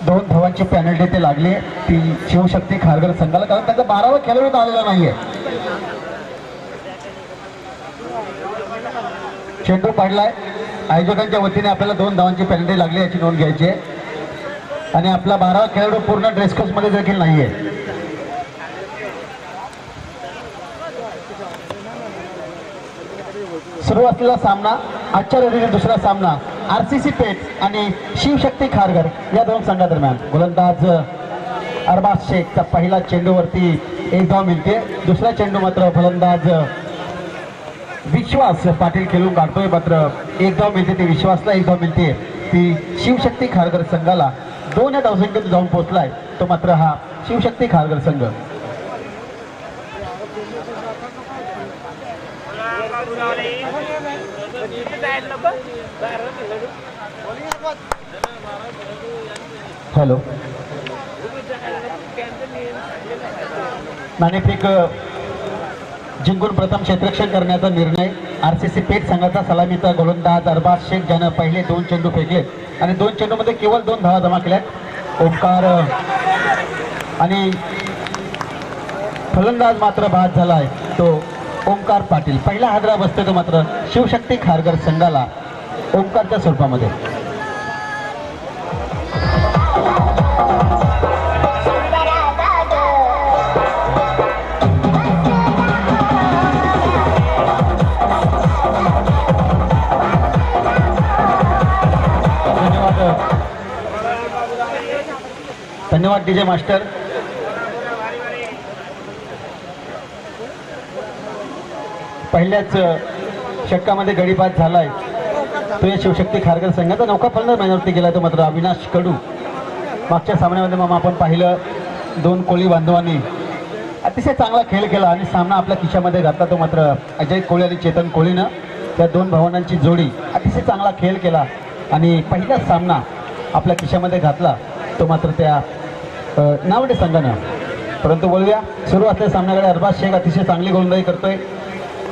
2 धावांची पेनल्टी ते लागली ती शिवशक्ती खारघर संघाला, कारण त्यांचा 12वा खेळाडू आलेला नाहीये. चेंडू पाडलाय. आयोजकांच्या वतीने आपल्याला 2 धावांची पेनल्टी लागली याची नोंद घ्यायची आहे. आणि आपला 12वा खेळाडू पूर्ण ड्रेसकोस मध्ये देखील नाहीये. सुरू असलेला सामना, आजच्या रोजीचा दुसरा सामना आरसीसी पेठ आणि शिवशक्ती खारघर या 2 संघादरम्यान. गोलंदाज अरबाज शेखचा पहिला चेंडूवरती 1 धाव मिळते. दुसरा चेंडू मात्र फलंदाज विश्वास पाटील खेळून काढतोय, मात्र 1 धाव मिळते ती विश्वासला, 1 धाव मिळते ती शिवशक्ती खारघर संघाला. 2 या धावसंख्येत जाऊन पोहोचलाय तो मात्र हा शिवशक्ती खारघर संघ. हॅलो, नाणेफेक जिंकून प्रथम क्षेत्ररक्षण करण्याचा निर्णय. आरसीसी पेठ संघाचा सलामीचा गोलंदाज अरबाज शेख ज्यानं पहिले 2 चेंडू फेकले आणि 2 चेंडूमध्ये केवळ 2 धावा जमा केल्यात. ओंकार आणि फलंदाज मात्र बाद झालाय तो ओंकार पाटील. पहिला हादरा बसतो तो मात्र शिवशक्ती खारघर संघाला ओंकारच्या स्वरूपामध्ये. धन्यवाद डीजे मास्टर. पहिल्याच षटकामध्ये गडीपात झालाय तो या शिवशक्ती खारघर संघाचा. नौका फलंदाज मैदानावरती गेला तो मात्र अविनाश कडू. मागच्या सामन्यामध्ये मामा आपण पाहिलं 2 कोळी बांधवांनी अतिशय चांगला खेळ केला आणि सामना आपल्या खिशामध्ये घातला तो मात्र अजय कोळी आणि चेतन कोळीनं. त्या 2 भावंडांची जोडी अतिशय चांगला खेळ केला आणि पहिलाच सामना आपल्या खिशामध्ये घातला तो मात्र त्या नावडे संघानं. परंतु बोलूया सुरू असलेल्या सामन्याकडे. अरबाज शेख अतिशय चांगली गोलंदाजी करतोय,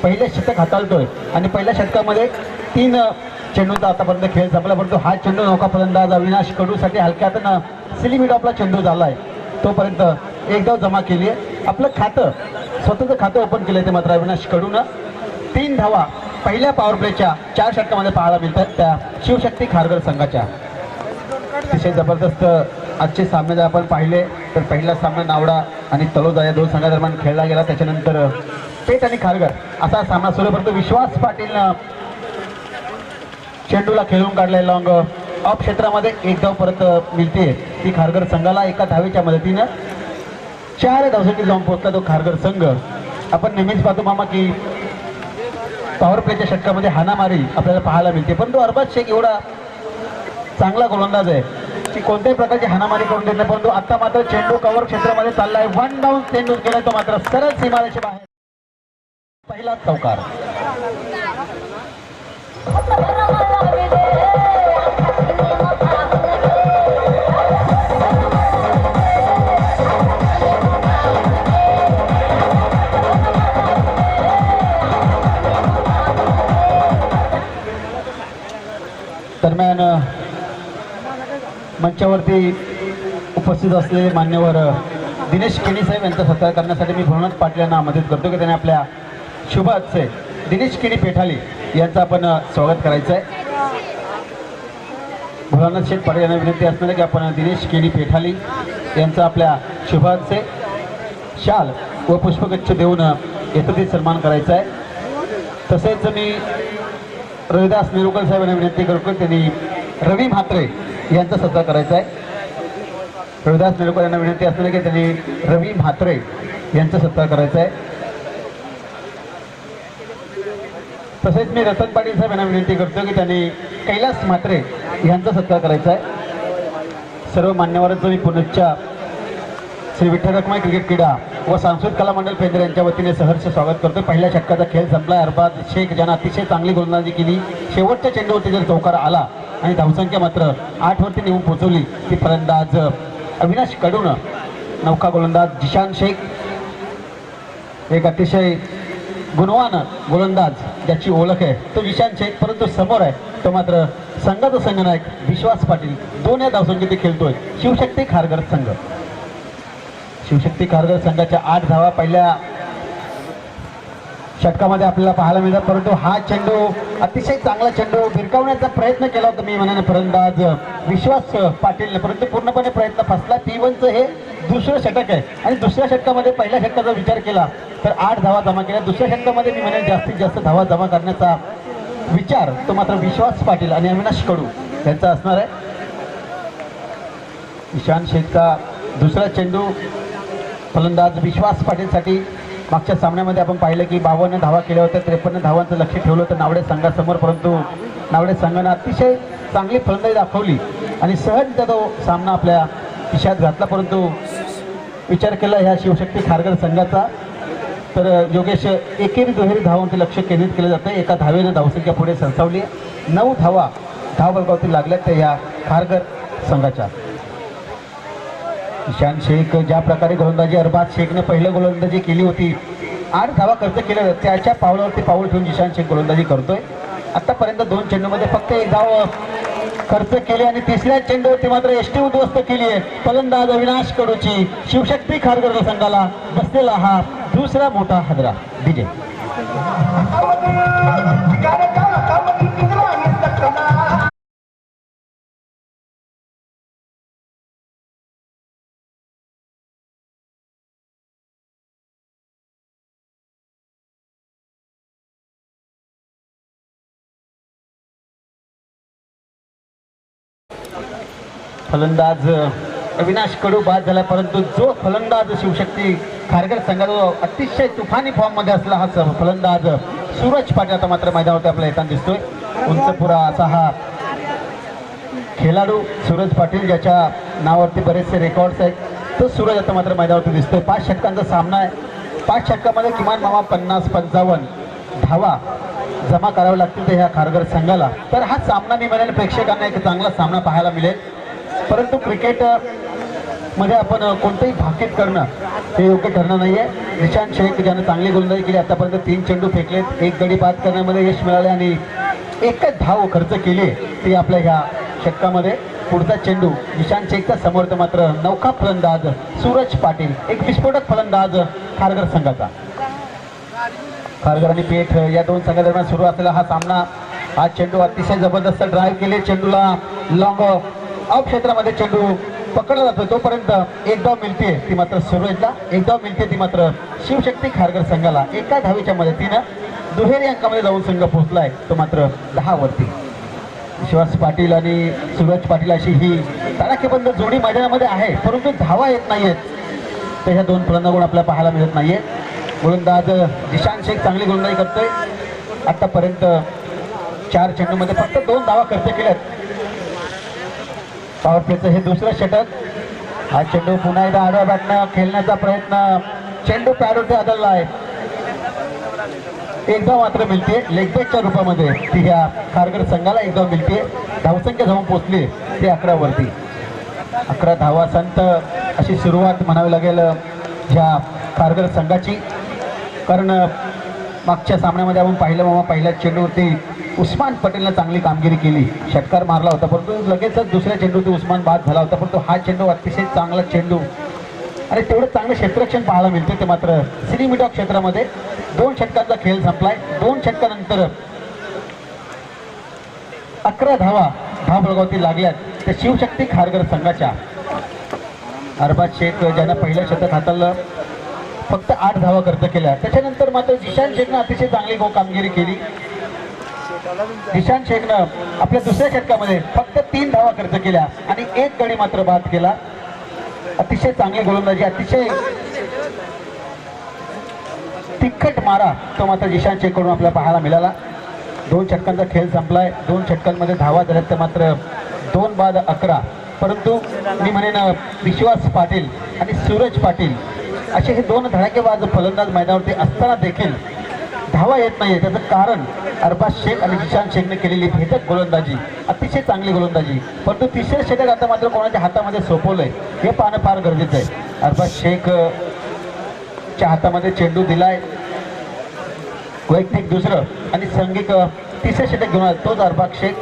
पहिले षटक हाताळतोय आणि पहिल्या षटकामध्ये 3 चेंडूंचा आतापर्यंत खेळ संपला. परंतु हा चेंडू नौका फलंदाज अविनाश कडूसाठी हलक्या हातानं सिलिमिड आपला चेंडू झालाय. तोपर्यंत 1 धाव जमा केली आहे. आपलं खातं, स्वतःचं खातं ओपन केलंय ते मात्र अविनाश कडूनं. 3 धावा पहिल्या पॉवर प्लेच्या 4 षटकामध्ये पाहायला मिळतात त्या शिवशक्ती खारघर संघाच्या. अतिशय जबरदस्त आजचे सामने जर आपण पाहिले तर पहिला सामना नावडा आणि तलोजा या 2 संघादरम्यान खेळला गेला. त्याच्यानंतर पेठ आणि खारघर असा सामना सुरू. परंतु विश्वास पाटीलनं चेंडूला खेळून काढलाय लॉंग ऑफ क्षेत्रामध्ये. 1 धाव परत मिळते ती खारघर संघाला. 1 धावेच्या मदतीनं 4 धावसंख्येत जाऊन पोहोचला तो खारघर संघ. आपण नेहमीच पाहतो मामा की पॉवर प्लेच्या षटकामध्ये हाणामारी आपल्याला पाहायला मिळते, परंतु अरबाज शेख एवढा चांगला गोलंदाज आहे की कोणत्याही प्रकारची हाणामारी करून देत नाही. परंतु आता मात्र चेंडू कव्हर क्षेत्रामध्ये चाललाय. 1 डाऊन चेंडू केलाय तो मात्र सरळ सीमारेषे बाहेर. पहिला चौकार. दरम्यान मंचावरती उपस्थित असलेले मान्यवर दिनेश केणी साहेब यांचा सत्कार करण्यासाठी मी भुवनाथ पाटील यांना आमंत्रित करतो की त्यांनी आपल्या शुभ हस्ते दिनेश केणी पेठाली यांचं आपण स्वागत करायचं आहे. भोलानाथ शेठ पाटील यांना विनंती असणार आहे की आपण दिनेश केणी पेठाली यांचं आपल्या शुभ हस्ते शाल व पुष्पगुच्छ देऊन यथोचित सन्मान करायचा आहे. तसेच मी रविदास नेरुळकर साहेबांना विनंती करतो त्यांनी रवी म्हात्रे यांचा सत्कार करायचा आहे. रविदास नेरुळकर यांना विनंती असणार आहे की त्यांनी रवी म्हात्रे यांचा सत्कार करायचा आहे. तसेच मी रतन पाटील साहेब यांना विनंती करतो की त्यांनी कैलास म्हात्रे यांचा सत्कार करायचा आहे. सर्व मान्यवरांचं मी पुनश्च श्री विठ्ठल रखमाई क्रिकेट क्रीडा व सांस्कृतिक कला मंडळ पेंढर यांच्या वतीने सहर्ष स्वागत करतो. पहिल्या षटकाचा खेळ संपला. अरबाज शेख ज्यांना अतिशय चांगली गोलंदाजी केली, शेवटच्या चेंडूवरती जर चौकार आला आणि धावसंख्या मात्र 8 वरती नेऊन पोहोचवली ती फलंदाज अविनाश कडून. नौका गोलंदाज जिशान शेख एक अतिशय गुणवान गोलंदाज ज्याची ओळख आहे तो जिशान शेख, परंतु समोर आहे तो मात्र संघाचा संघनायक विश्वास पाटील. 2 या धावसंख्येत खेळतोय शिवशक्ती खारघर संघ. शिवशक्ती खारघर संघाच्या 8 धावा पहिल्या षटकामध्ये आपल्याला पाहायला मिळतात, परंतु हा चेंडू अतिशय चांगला चेंडू भिरकावण्याचा प्रयत्न केला होता मी म्हणेन फलंदाज विश्वास पाटीलने, परंतु पूर्णपणे प्रयत्न फसला. T1चं हे दुसरं षटक आहे आणि दुसऱ्या षटकामध्ये पहिल्या षटकाचा विचार केला तर 8 धावा जमा केल्या. दुसऱ्या षटकामध्ये मी म्हणेन जास्तीत जास्त धावा जमा करण्याचा विचार तो मात्र विश्वास पाटील आणि अविनाश कडू यांचा असणार आहे. ईशान शेखचा दुसरा चेंडू फलंदाज विश्वास पाटीलसाठी. मागच्या सामन्यामध्ये आपण पाहिलं की 52 धावा केल्या होत्या, 53 धावांचं लक्ष ठेवलं होतं नावडे संघासमोर, परंतु नावडे संघानं अतिशय चांगली फलंदाजी दाखवली आणि सहज तो सामना आपल्या खिशात घातला. परंतु विचार केला ह्या शिवशक्ती खारघर संघाचा तर योगेश एकेरी दुहेरी धावांचे लक्ष केंद्रित केलं जातं. एका धावेनं धावसंख्या पुढे सरसावली. 9 धावा धावबळगावती लागल्यात त्या ह्या खारघर संघाच्या. ईशान शेख ज्या प्रकारे गोलंदाजी अरबाज शेखने पहिलं गोलंदाजी केली होती, 8 धावा खर्च केल्या, त्याच्या पावलावरती पाऊल ठेवून ईशान शेख गोलंदाजी करतोय. आतापर्यंत 2 चेंडूमध्ये फक्त 1 धाव खर्च केली आणि तिसऱ्या चेंडूवरती मात्र एसटी उद्ध्वस्त केली आहे फलंदाज अविनाश कडूची. शिवशक्ती खारघर संघाला बसलेला हा दुसरा मोठा हादरा. विजय फलंदाज अविनाश कडू बाद झाला, परंतु जो फलंदाज शिवशक्ती खारघर संघाचा अतिशय तुफानी फॉर्म मध्ये असला हा फलंदाज सूरज पाटील आता मात्र मैदानावरती आपल्याला येताना दिसतोय. उंचपुरा असा हा खेळाडू सूरज पाटील ज्याच्या नावावरती बरेचसे रेकॉर्ड्स आहेत, तो सूरज आता मात्र मैदानावरती दिसतोय. 5 षटकांचा सामना आहे. 5 षटकामध्ये किमान मामा 50-55 धावा जमा कराव्या लागतील तर ह्या खारघर संघाला. तर हा सामना मी म्हणेल प्रेक्षकांना एक चांगला सामना पाहायला मिळेल. परंतु क्रिकेट मध्ये आपण कोणतंही भाकीत करणं हे योग्य ठरणार नाही आहे. ईशान शेख ज्यानं चांगली गोलंदाजी केली, आतापर्यंत 3 चेंडू फेकलेत, 1 गडी बाद करण्यामध्ये यश मिळाले आणि 1 धाव खर्च केली ती आपल्या ह्या षटकामध्ये. पुढचा चेंडू ईशान शेखचा समोर तर मात्र नौका फलंदाज सूरज पाटील, एक विस्फोटक फलंदाज खारघर संघाचा. खारघर आणि पेठ या 2 संघादरम्यान सुरू असलेला हा सामना. हा चेंडू अतिशय जबरदस्त ड्राईव्ह केले, चेंडूला लॉंग ऑफ क्षेत्रामध्ये चेंडू पकडला जातो, तोपर्यंत 1 धाव मिळते ती मात्र सूरजला, 1 धाव मिळते ती मात्र शिवशक्ती खारघर संघाला. एका धावेच्या मदतीनं दुहेरी अंकामध्ये जाऊन संघ पोहोचलाय तो मात्र 10 वरती. विश्वास पाटील आणि सूरज पाटील अशी ही तडाखेबंद जोडी मैदानामध्ये आहे, परंतु धावा येत नाहीयेत. तर ह्या 2 फलंदाज आपल्याला पाहायला मिळत नाहीये. गोलंदाज ईशान शेख चांगली गोलंदाजी करतोय. आतापर्यंत 4 चेंडूमध्ये फक्त 2 धावा खर्च केल्यात. पॉवर प्लेचं हे दुसरं षटक. हा चेंडू पुन्हा एकदा आडव्या बॅटनं खेळण्याचा प्रयत्न, चेंडू पॅडवरती आदळला आहे. 1 धाव मात्र मिळते लेगबॅकच्या रूपामध्ये ती ह्या खारघर संघाला 1 धाव मिळते. धावसंख्या जाऊन पोहोचली ते 11 वरती. 11 धावा संत अशी सुरुवात म्हणावी लागेल ह्या खारघर संघाची, कारण मागच्या सामन्यामध्ये आपण पाहिलं मामा पहिल्या चेंडूवरती उस्मान पटेलने चांगली कामगिरी केली, षटकार मारला होता, परंतु लगेचच दुसऱ्या चेंडूवरती उस्मान बाद झाला होता. परंतु हा चेंडू अतिशय चांगला चेंडू आणि तेवढं चांगलं क्षेत्ररक्षण पाहायला मिळते. ते मात्र सिनेमिटॉक क्षेत्रामध्ये 2 षटकांचा खेळ संपलाय. 2 षटकानंतर 11 धावा धावबळगावती लागल्यात त्या शिवशक्ती खारघर संघाच्या. अरबाज शेख ज्यानं पहिलं शतक हाताळलं, फक्त 8 धावा खर्च केल्या. त्याच्यानंतर मात्र ईशान शेखनं अतिशय चांगली कामगिरी केली. ईशान शेखनं आपल्या दुसऱ्या षटकामध्ये फक्त 3 धावा खर्च केल्या आणि 1 गडी मात्र बाद केला. अतिशय चांगली गोलंदाजी, अतिशय तिखट मारा तो मात्र ईशान शेखकडून आपल्याला पाहायला मिळाला. 2 षटकांचा खेळ संपलाय. 2 षटकांमध्ये धावा झाल्यात तर मात्र 2 बाद 11. परंतु मी म्हणेन विश्वास पाटील आणि सूरज पाटील असे हे 2 धडाकेबाज फलंदाज मैदानावरती असताना देखील धावा येत नाही. त्याचं कारण अरबाज शेख आणि ईशान शेखने केलेली भेदक गोलंदाजी, अतिशय चांगली गोलंदाजी. परंतु तिसरे षटक आता मात्र कोणाच्या हातामध्ये सोपवलंय हे पाहणं फार गरजेचं आहे. अरबाज शेखच्या हातामध्ये चेंडू दिलाय वैयक्तिक दुसरं आणि संघिक तिसरं षटक घेऊन आला तोच अरबाज शेख,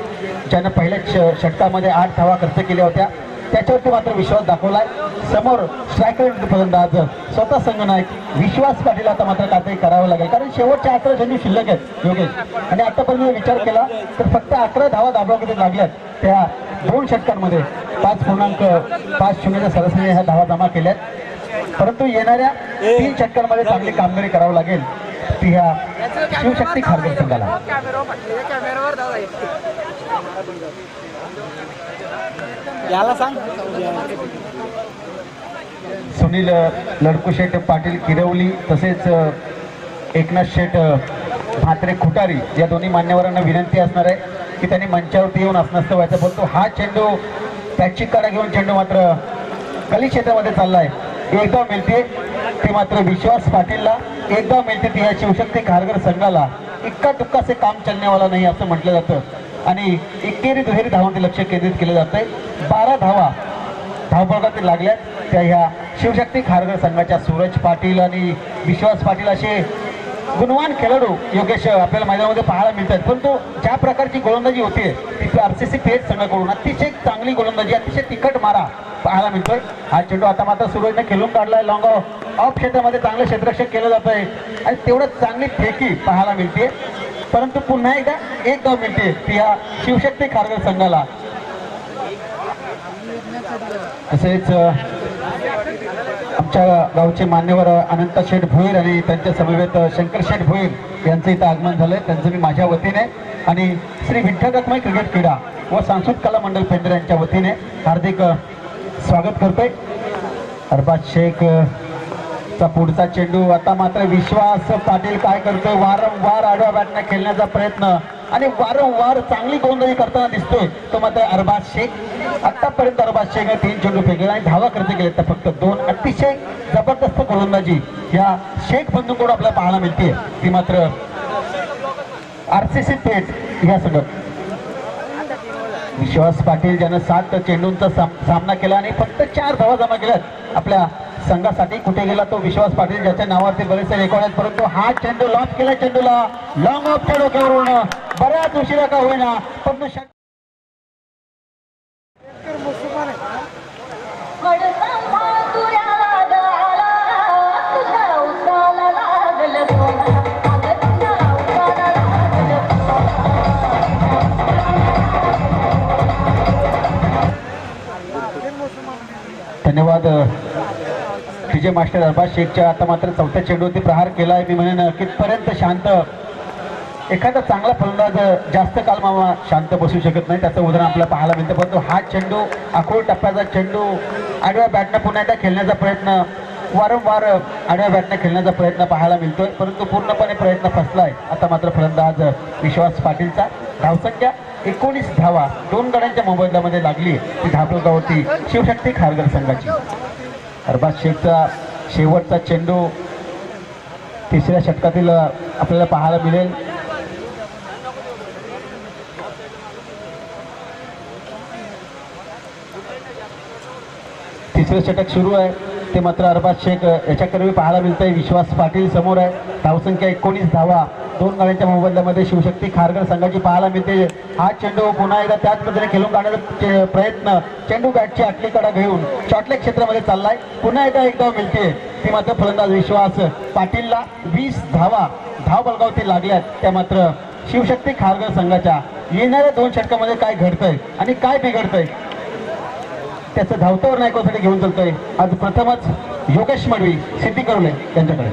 ज्यानं पहिल्याच षटकामध्ये 8 धावा खर्च केल्या होत्या. त्याच्यावरती मात्र विश्वास दाखवलाय. समोर स्ट्रायकर फलंदाज स्वतः संघनायक विश्वास पाटील. आता मात्र काहीतरी करावं लागेल, कारण शेवटच्या 11 चेंडू शिल्लक आहेत योगेश. आणि आतापर्यंत विचार केला तर फक्त 11 धावा दाबावमध्ये लागल्यात. त्या 2 षटकांमध्ये 5.50च्या सरासरी ह्या धावा जमा केल्यात. परंतु येणाऱ्या 3 षटकांमध्ये चांगली कामगिरी करावं लागेल ती ह्या शिवशक्ती खारघर संघाला. याला सांग सुनील लडकुशेठ पाटील किरवली तसेच एकनाथ शेठ म्हात्रे खुटारी या दोन्ही मान्यवरांना विनंती असणार आहे की त्यांनी मंचावरती येऊन असनस्त व्हायचं. परंतु हा चेंडू पॅचिक काढा घेऊन चेंडू मात्र कली क्षेत्रामध्ये चाललाय. एकदा मिळते ती मात्र विश्वास पाटीलला, एकदा मिळते ती या शिवशक्ती खारघर संघाला. इक्का दुक्का से काम चलनेवाला नाही असं म्हटलं जातं आणि एकेरी दुहेरी धावांचे लक्ष केंद्रित केलं जातंय. 12 धावा धावफलकातील लागल्यात त्या ह्या शिवशक्ती खारघर संघाच्या. सूरज पाटील आणि विश्वास पाटील असे गुणवान खेळाडू योगेश आपल्याला मैदानामध्ये पाहायला मिळतात. परंतु ज्या प्रकारची गोलंदाजी होती ती आरसीसी पेठ संघाकडून अतिशय चांगली गोलंदाजी, अतिशय तिखट मारा पाहायला मिळतोय. हा चेंडू आता मात्र सूरजने खेळून काढलाय. लॉंग ऑफ क्षेत्रामध्ये चांगलं क्षेत्ररक्षण केलं जात आहे आणि तेवढंच चांगली फेकी पाहायला मिळते. परंतु पुन्हा एकदा एक धाव मिळते ती ह्या शिवशक्ती खारघर संघाला. तसेच आमच्या गावचे मान्यवर अनंत शेठ भोईर आणि त्यांच्या समवेत शंकर शेठ भोईर यांचं इथं आगमन झालंय. त्यांचं मी माझ्या वतीने आणि श्री विठ्ठल रखमाई क्रिकेट क्रीडा व सांस्कृतिक कला मंडळ पेंढर यांच्या वतीने हार्दिक स्वागत करतोय. अरबाज शेख चा पुढचा चेंडू. आता मात्र विश्वास पाटील काय करतोय, वारंवार आडव्या बॅटने खेळण्याचा प्रयत्न आणि वारंवार चांगली गोलंदाजी करताना दिसतोय तो मात्र अरबाज शेख. आतापर्यंत अरबाज शेखने 3 चेंडू फेकले आणि धावा खर्च केले तर फक्त 2. अतिशय जबरदस्त गोलंदाजी या शेख बंधूंकडून आपल्याला पाहायला मिळते. ती मात्र आरसीसी पेठ या संघात विश्वास पाटील ज्यानं 7 चेंडूंचा सामना केला आणि फक्त 4 धावा जमा केल्यात आपल्या संघासाठी. कुठे गेला तो विश्वास पाटील ज्याच्या नावावरती बरेचसे रेकॉर्ड आहेत. परंतु हा चेंडू लॉक केला, चेंडूला लॉंग ऑफच्या डोक्यावरून बऱ्याच उशिरा का होईना पण धन्यवाद विजय मास्टर. अरबाज शेखच्या आता मात्र 4थ्या चेंडूवरती प्रहार केलाय. मी म्हणेन कितपर्यंत शांत एखादा चांगला फलंदाज जास्त काल मामा शांत बसू शकत नाही, त्याचं उदाहरण आपल्याला पाहायला मिळतं. परंतु हा चेंडू आखूड टप्प्याचा चेंडू आडव्या बॅटनं पुन्हा एकदा खेळण्याचा प्रयत्न, वारंवार आडव्या बॅटनं खेळण्याचा प्रयत्न पाहायला मिळतोय. परंतु पूर्णपणे प्रयत्न फसलाय. आता मात्र फलंदाज विश्वास पाटीलचा. धावसंख्या 19 धावा 2 गड्यांच्या मोबदल्यामध्ये लागली. ती धावफलकावरती शिवशक्ती खारघर संघाची. अरबाज शेखचा शेवटचा चेंडू 3ऱ्या षटकातील आपल्याला पाहायला मिळेल. तिसरं षटक सुरू आहे ते मात्र अरबाज शेख याच्याकडे पाहायला मिळतंय. विश्वास पाटील समोर आहे. धावसंख्या 19 धावा 2 गाड्यांच्या मोबदल्यामध्ये शिवशक्ती खारघर संघाची पाहायला मिळते. हा चेंडू पुन्हा एकदा त्याच पद्धतीने खेळून काढण्याचा प्रयत्न, चेंडू बॅटची आटलीकडा घेऊन शॉर्टलेग क्षेत्रामध्ये चाललाय. पुन्हा एकदा एक धाव मिळते ती मात्र फलंदाज विश्वास पाटीलला. 20 धावा धावफलकावरती लागल्यात त्या मात्र शिवशक्ती खारघर संघाच्या. येणाऱ्या 2 षटकामध्ये काय घडतंय आणि काय बिघडतंय त्याचं धावतावर नायकासाठी घेऊन चालतोय. आज प्रथमच योगेश मडवी सिद्धी करवले त्यांच्याकडे.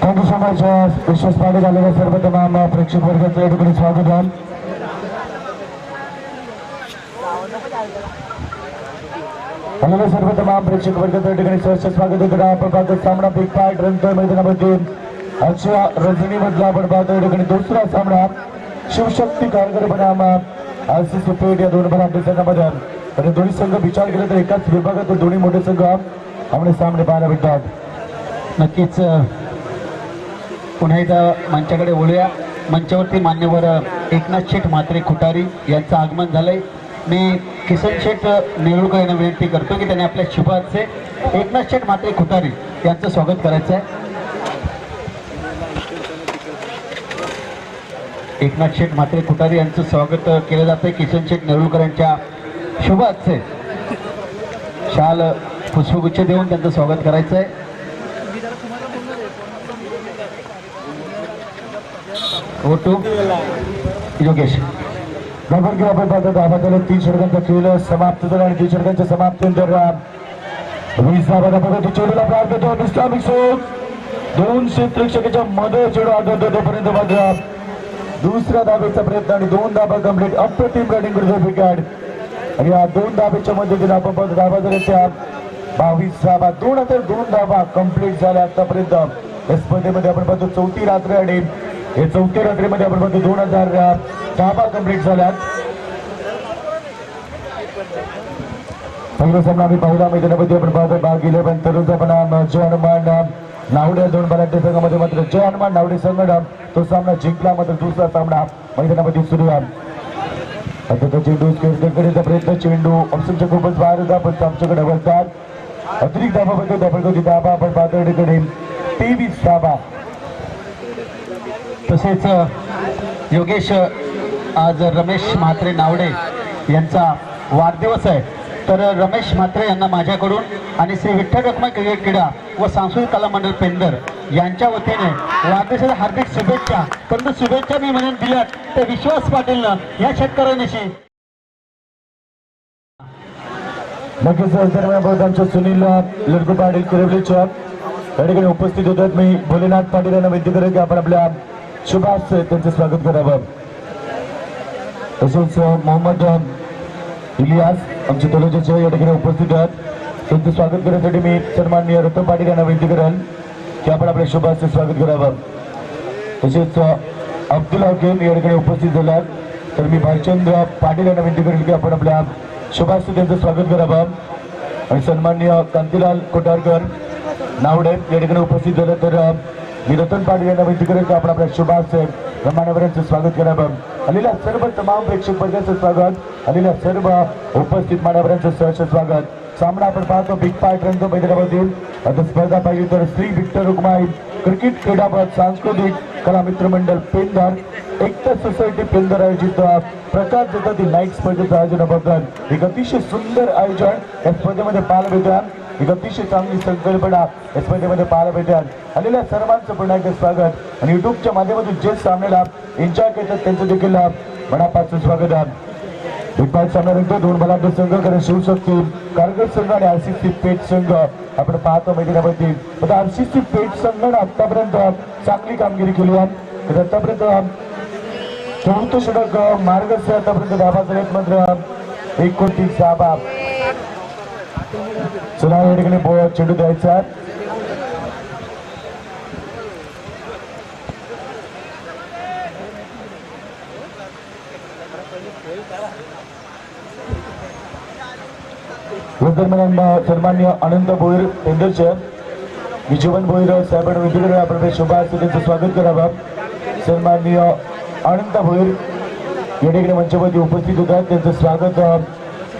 Thank you so much. Vishwas Patil झालेल्या सर्व तमाम प्रेक्षक वर्गाचं या ठिकाणी स्वागत आहे. आलेल्या सर्व तमाम प्रेक्षक वर्गाचं या ठिकाणी सहर्ष स्वागत होतं. आपण पाहतो सामना बिग फाईट रंगतोय मैदानामध्ये. आजच्या रजनीमधला आपण पाहतो या ठिकाणी दुसरा सामना शिवशक्ती खारघर बनाम आरसीसी पेठ या 2 भराटी संघामध्ये. आणि दोन्ही संघ विचार केला तर एकाच विभागात दोन्ही मोठे संघ आमने सामने पाहायला मिळतात. नक्कीच पुन्हा एकदा मंचाकडे वळूया. मंचावरती मान्यवर एकनाथ शेठ म्हात्रे खुटारी यांचं आगमन झालंय. मी किसन शेठ नेरुळकर यांना विनंती करतो की त्यांनी आपल्या शुभाचे एकनाथ शेठ म्हात्रे खुटारी यांचं स्वागत करायचं आहे. एकनाथ शेठ म्हात्रे कुटारी यांचं स्वागत केलं जातं. किसन शेठ नेरुळकर यांच्या शुभ हस्ते शाल पुष्पगुच्छ देऊन त्यांचं स्वागत करायचं आहे. योगेश आपण धाबाला 3 षटकांचा खेळ समाप्त झाला आणि 3 षटकांच्या समाप्तीनंतर 20 धाबाचा पद्धती चेंडूला प्राप्त होतो. इस्लामिक सोड 2 क्षेत्ररक्षकाच्या मध्ये चेंडू आदळतो तोपर्यंत मात्र दुसऱ्या धाबेचा प्रयत्न आणि 2 धाबा कंप्लीट. अप्रतिम रनिंग करतो विकेट आणि या 2 धाबेच्या मध्येतील आपण पाहतो धाबा झाल्या त्या 22 धाबा 2 धाबा कंप्लीट झाल्या आतापर्यंत. या स्पर्धेमध्ये आपण पाहतो 4थी रात्र आणि हे 4थ्या रात्रीमध्ये आपण पाहतो 2000 धाबा कंप्लीट झाल्यात. पहिला सामना आम्ही पहिला मैदानामध्ये आपण पाहतो भाग घेतला पण तरुणचा पण जय हनुमान नावडे 2 बलाढ्य संघामध्ये मात्र जय हनुमान नावडे संघ तो सामना जिंकला. मात्र दुसरा सामना मैदानामध्ये सुरू आहे. आता तो चेंडू करण्याचा प्रयत्न चेंडू ऑप्शनच्या खूपच बाहेर होता पण आमच्याकडे वळतात. अतिरिक्त धाबामध्ये दाखल धाबा आपण पातळीकडे 23 धाबा. तसेच योगेश आज रमेश म्हात्रे नावडे यांचा वाढदिवस आहे. तर रमेश म्हात्रे यांना माझ्याकडून आणि श्री विठ्ठल रखुमाई क्रिकेट क्रीडा व सांस्कृतिक कला मंडळ पेंदर यांच्या वतीने वाढदिवसाच्या हार्दिक शुभेच्छा. परंतु शुभेच्छा मी म्हणून दिल्यात ते विश्वास पाटीलनं या शेतकऱ्यांशी नक्कीच दरम्यान आमच्या सुनील लडकू पाटील किरवलीच्या या ठिकाणी उपस्थित होतात. मी भोलेनाथ पाटील यांना विनंती करेन की आपण आपल्या शुभास त्यांचे स्वागत करावं. तसेच मोहम्मद इलियास आमचे तलोजाचे या ठिकाणी उपस्थित आहेत. त्यांचे स्वागत करण्यासाठी मी सन्माननीय रतन पाटील यांना विनंती करेन की आपण आपल्या शुभासचे स्वागत करावं. तसेच अब्दुल हकीम या ठिकाणी उपस्थित झाल्यात. तर मी भालचंद्र पाटील यांना विनंती करेन की आपण आपल्या शुभासचे त्यांचं स्वागत करावं. आणि सन्माननीय कांतीलाल कोटारकर नावडे या ठिकाणी उपस्थित झालं. तर मी रतन पाटील यांना विनंती करेन की आपण आपल्या शुभासचे मान्यवरांचं स्वागत करावं. आलेल्या सर्व तमाम प्रेक्षक वर्गाचं स्वागत. आलेल्या सर्व उपस्थित मान्यवरांचं सहर्ष स्वागत. सामना आपण पाहतो बिग पार्ट रंग मैदानामधील. आता स्पर्धा पाहिजे तर श्री विठ्ठल रखुमाई क्रिकेट क्रीडापद सांस्कृतिक कला मित्र मंडळ पेंदर एकता सोसायटी पेंदर आयोजित प्रकाश जगतातील नाईट स्पर्धेचं आयोजन बघत एक अतिशय सुंदर आयोजन या स्पर्धेमध्ये पाहायला मिळतं. एक अतिशय चांगली संकल्पना या स्पर्धेमध्ये पाहायला मिळतात. आलेल्या सर्वांचं पुन्हा एकदा स्वागत आणि युट्यूबच्या माध्यमातून जे सामन्याला एन्जॉय करतात त्यांचं देखील मनापासून स्वागत आहे. बिग बाय सामन्यानंतर 2 बलाढ्य संघ कारण शिवशक्ती कारगर संघ आणि RCC पेठ संघ आपण पाहतो मैदानामध्ये. आता RCC पेठ संघाने आतापर्यंत चांगली कामगिरी केली आहे. तर आतापर्यंत 4 षटक मार्गस्थ आतापर्यंत धाबा झाल्यात मात्र 29 धाबा. चला या ठिकाणी चेंडू द्यायचा. सन्मान्य अनंत भोईर पेंदरचे विजयवन भोईर साहेबांना विनंती करून आपण शुभास त्यांचं स्वागत करावं. सन्माननीय अनंत भोईर या ठिकाणी मंचावरती उपस्थित होतात. त्यांचं स्वागत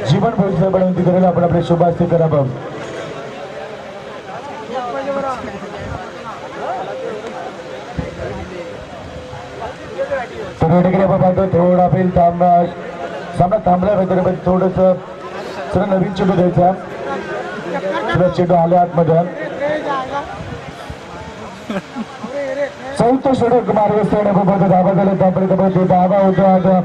जीवन भोईर साहेबांना विनंती करेल आपण आपल्या शुभास करावं. तर या ठिकाणी आपण पाहतो थोडा आपली सामना थांबला पाहिजे थोडस सर नवीन चेंडू द्यायचा. चेंडू आले आतमध्ये 4 षटक मार्गस्थ धाबा झाला. त्यापर्यंत धाबा होतो आता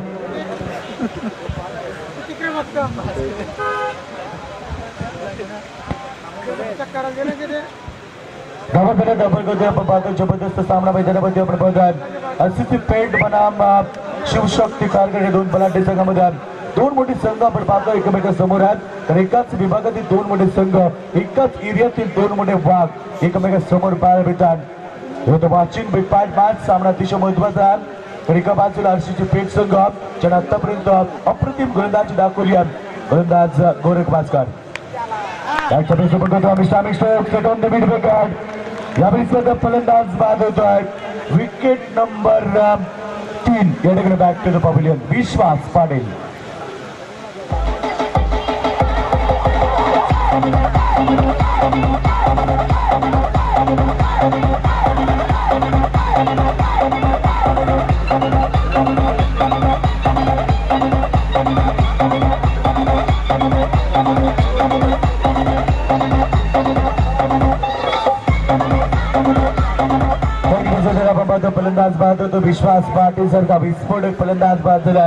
धाबा झाला. त्यापर्यंत आपण पाहतो जबरदस्त सामना मैदानामध्ये आपण पाहतो. RCC पेठ बनाम शिवशक्ती कारगर हे 2 बलाढ्य संघामध्ये 2 मोठे संघ आपण पाहतो एकमेकां समोर आहेत. तर एकाच विभागातील 2 मोठे संघ एकाच एरियातील 2 मोठे भाग एकमेकां समोर पाहायला मिळतात. वाचिन बिग पार्ट मॅच सामना अतिशय महत्वाचा आहे. तर एका बाजूला RCC पेठ संघ ज्याने आतापर्यंत अप्रतिम गोलंदाजी दाखवली आहे. गोलंदाज गोरख भास्कर यावेळी फलंदाज बाद होतोय. विकेट नंबर 3 या ठिकाणी बॅक टू द पॅव्हिलियन विश्वास पाटील. फलंदाज बाद होतो विश्वास पाटील सारखा विस्फोटक फलंदाज बाद झाला.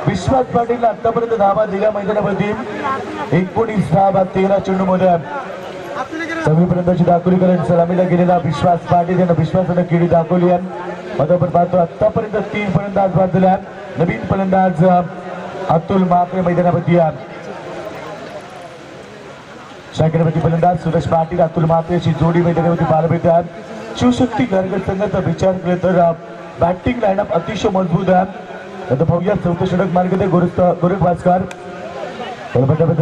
विश्वास पाटील आतापर्यंत धावा दिल्या मैदानामध्ये 19 धावा 13 चेंडूमध्ये. सगळी फलंदाजी दाखवली कारण सलामीला गेलेला विश्वास पाटील यांना विश्वासानं केली दाखवली आहे. आता आपण पाहतो आतापर्यंत 3 फलंदाज बाद झाल्या. नवीन फलंदाज अतुल मात्रे मैदानामध्ये शाखेमध्ये फलंदाज सुरेश पाटील अतुल मात्रेची जोडी मैदानामध्ये पाहायला मिळतात. शिवशक्ती गारगड संघाचा विचार केला तर बॅटिंग लाईनअप अतिशय मजबूत आहे. आता पाहूया चौथं षटक मार्ग गोरख भास्कर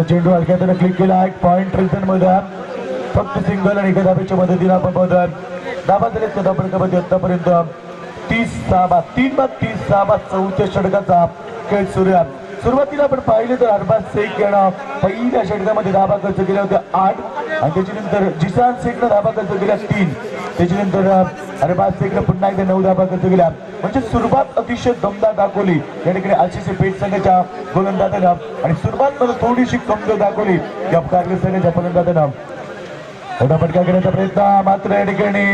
चेंडू हलक्यात क्लिक केला. एक पॉइंट रिटर्न मध्ये फक्त सिंगल आणि एका धाब्याच्या मदतीने आपण पाहतोय धाबा झाले कदापर्यंत आतापर्यंत 30 धाबा 3 बाद 30 धाबा चौथ्या षटकाचा खेळ सुरू आहे. सुरुवातीला आपण पाहिले तर अरबाज शेख यानं पहिल्या षटकामध्ये धाबा खर्च केल्या होत्या 8 आणि त्याच्यानंतर जिसान शेखनं धाबा खर्च केल्या 3. त्याच्यानंतर अरबाज शेखनं पुन्हा एकदा 9 धाबा खर्च केल्या. म्हणजे सुरुवात अतिशय दमदार दाखवली या ठिकाणी आरसीसी पेठ संघाच्या गोलंदाजानं आणि सुरुवात मध्ये थोडीशी कमजोर दाखवली या कारगिल संघाच्या फलंदाजानं. थोडा फटका करण्याचा प्रयत्न मात्र या ठिकाणी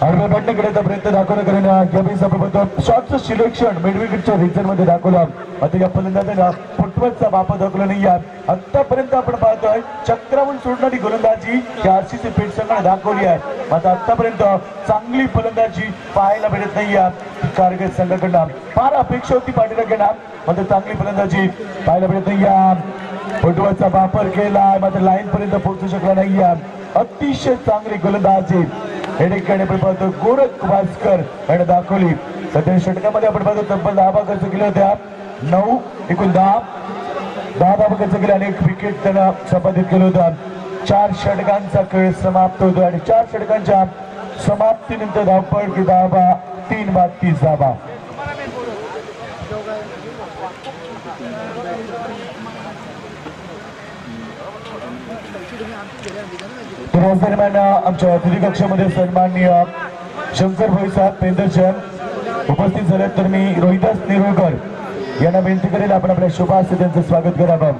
आडव्या बॅटने करण्याचा प्रयत्न दाखवला शॉटचं सिलेक्शन मिड विकेटच्या रिजन मध्ये दाखवलं. आता या फलंदाजाला फुटबॉलचा वापर दाखवला नाही. आतापर्यंत आपण पाहतोय चक्रावून सोडणारी गोलंदाजी या आरसीसी पेठ संघाने दाखवली आहे. आता आतापर्यंत चांगली फलंदाजी पाहायला मिळत नाही कारगिल संघाकडनं. फार अपेक्षा होती पाटीलकडनं मात्र चांगली फलंदाजी पाहायला मिळत नाही. फुटबॉलचा वापर केला मात्र लाईन पर्यंत पोहोचू शकला नाही. अतिशय चांगली गोलंदाजी या ठिकाणी आपण पाहतो गोरख भास्कर याने दाखवली. सध्या षटकामध्ये आपण पाहतो तब्बल 10 खर्च केल्या होत्या. 9 एकूण 10 धाबा खर्च केले आणि 1 विकेट त्यानं संपादित केलं होतं. 4 षटकांचा खेळ समाप्त होतो आणि 4 षटकांच्या समाप्तीनंतर धावपळ की धाबा 3 बाद 30 धाबा. त्याच दरम्यान आमच्या अतिथी कक्षामध्ये सन्माननीय शंकर भाई साहेब पेंदरचंद उपस्थित झाले तर मी रोहिदास नेरुळकर यांना विनंती करेल आपण आपल्या शुभास्ते त्यांचं स्वागत करावं.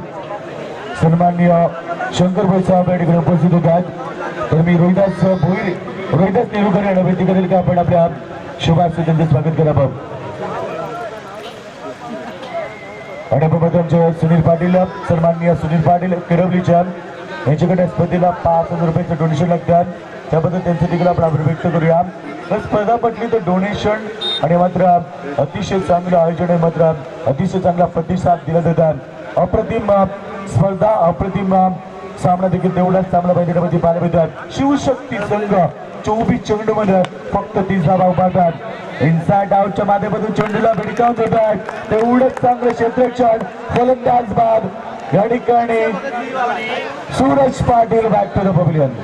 सन्माननीय शंकर भाई साहेब या ठिकाणी उपस्थित होतात तर मी रोहिदास नेरुळकर यांना विनंती करेल की आपण आपल्या शुभास्ते त्यांचं स्वागत करावं. आणि आपण आमचे सुनील पाटील सन्माननीय सुनील पाटील किरवलीच्या यांच्याकडे स्पर्धेला 5,000 रुपयाचं डोनेशन लागतात. त्याबद्दल त्यांचं देखील आपण आभार व्यक्त करूया. तर स्पर्धा म्हटली तर डोनेशन आणि मात्र अतिशय चांगलं आयोजन आहे मात्र अतिशय चांगला प्रतिसाद दिला जातात. अप्रतिम स्पर्धा अप्रतिम सामना देखील तेवढाच चांगला मैदानामध्ये पाहायला मिळतात. शिवशक्ती संघ 24 चेंडूमध्ये फक्त 30 धावा उभारतात. इनसाइड आउटच्या माध्यमातून चेंडूला भिडकावून देतात. तेवढंच चांगलं क्षेत्ररक्षण फलंदाज बाद या ठिकाणी Suraj Patil back to the pavilion.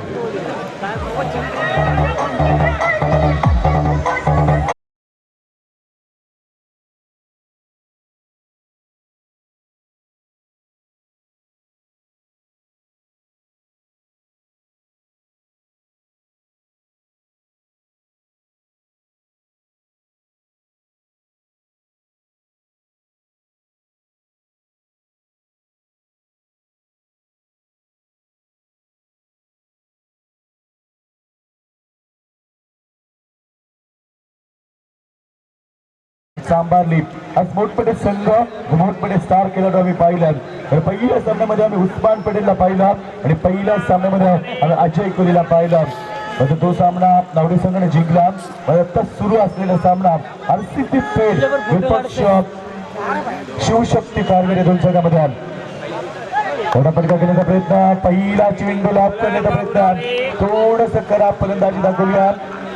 सांभारली आज मोठमोठे संघ मोठमोठे स्टार खेळाडू आम्ही पाहिला. पहिल्या सामन्यामध्ये आम्ही उस्मान पटेलला पाहिला आणि पहिल्या सामन्यामध्ये आम्ही अजय कोहलीला पाहिला. तो सामना नावडे संघाने जिंकला. आता सुरू असलेला सामना आरसीसी पेठ विपक्ष शिवशक्ती कारगिल या 2 संघामध्ये थोडा फटका घेण्याचा प्रयत्न पहिला चेंडू लाभ करण्याचा प्रयत्न थोडस खराब फलंदाजी दाखवली.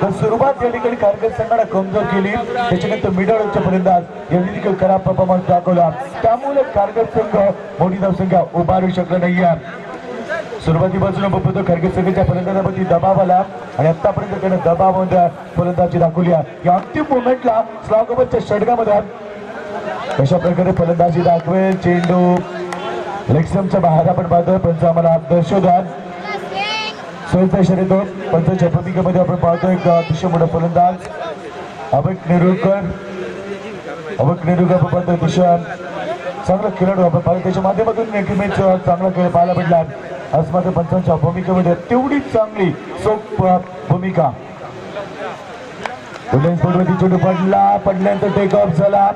तर सुरुवात या ठिकाणी कारगिल संघाने कमजोर केली. त्याच्यानंतर मिडल ऑर्डरचे फलंदाज यांनी देखील खराब परफॉर्मन्स दाखवला. त्यामुळे कारगिल संघ मोठी धावसंख्या उभारू शकला नाही. सुरुवातीपासून बघतो कारगिल संघाच्या फलंदाजावरती दबाव आला आणि आतापर्यंत त्याने दबावामध्ये फलंदाजी दाखवली. या अंतिम मोमेंटला स्लॉगोवरच्या षटकामध्ये कशा प्रकारे फलंदाजी दाखवेल. चेंडू लेगस्टंपच्या बाहेर आपण पाहतोय पंच आम्हाला दर्शवतात. सोयीचा इशारा येतो पंचांच्या भूमिकेमध्ये आपण पाहतो एक अतिशय मोठा फलंदाज अभक नेरुळकर आपण पाहतो अतिशय चांगला खेळाडू आपण पाहतो. त्याच्या माध्यमातून मॅच चांगला खेळ पाहायला भेटला. आज मात्र पंचांच्या भूमिकेमध्ये तेवढीच चांगली सोप भूमिका बुलेन स्पोर्टवरती चेंडू पडल्यानंतर टेक ऑफ झाला.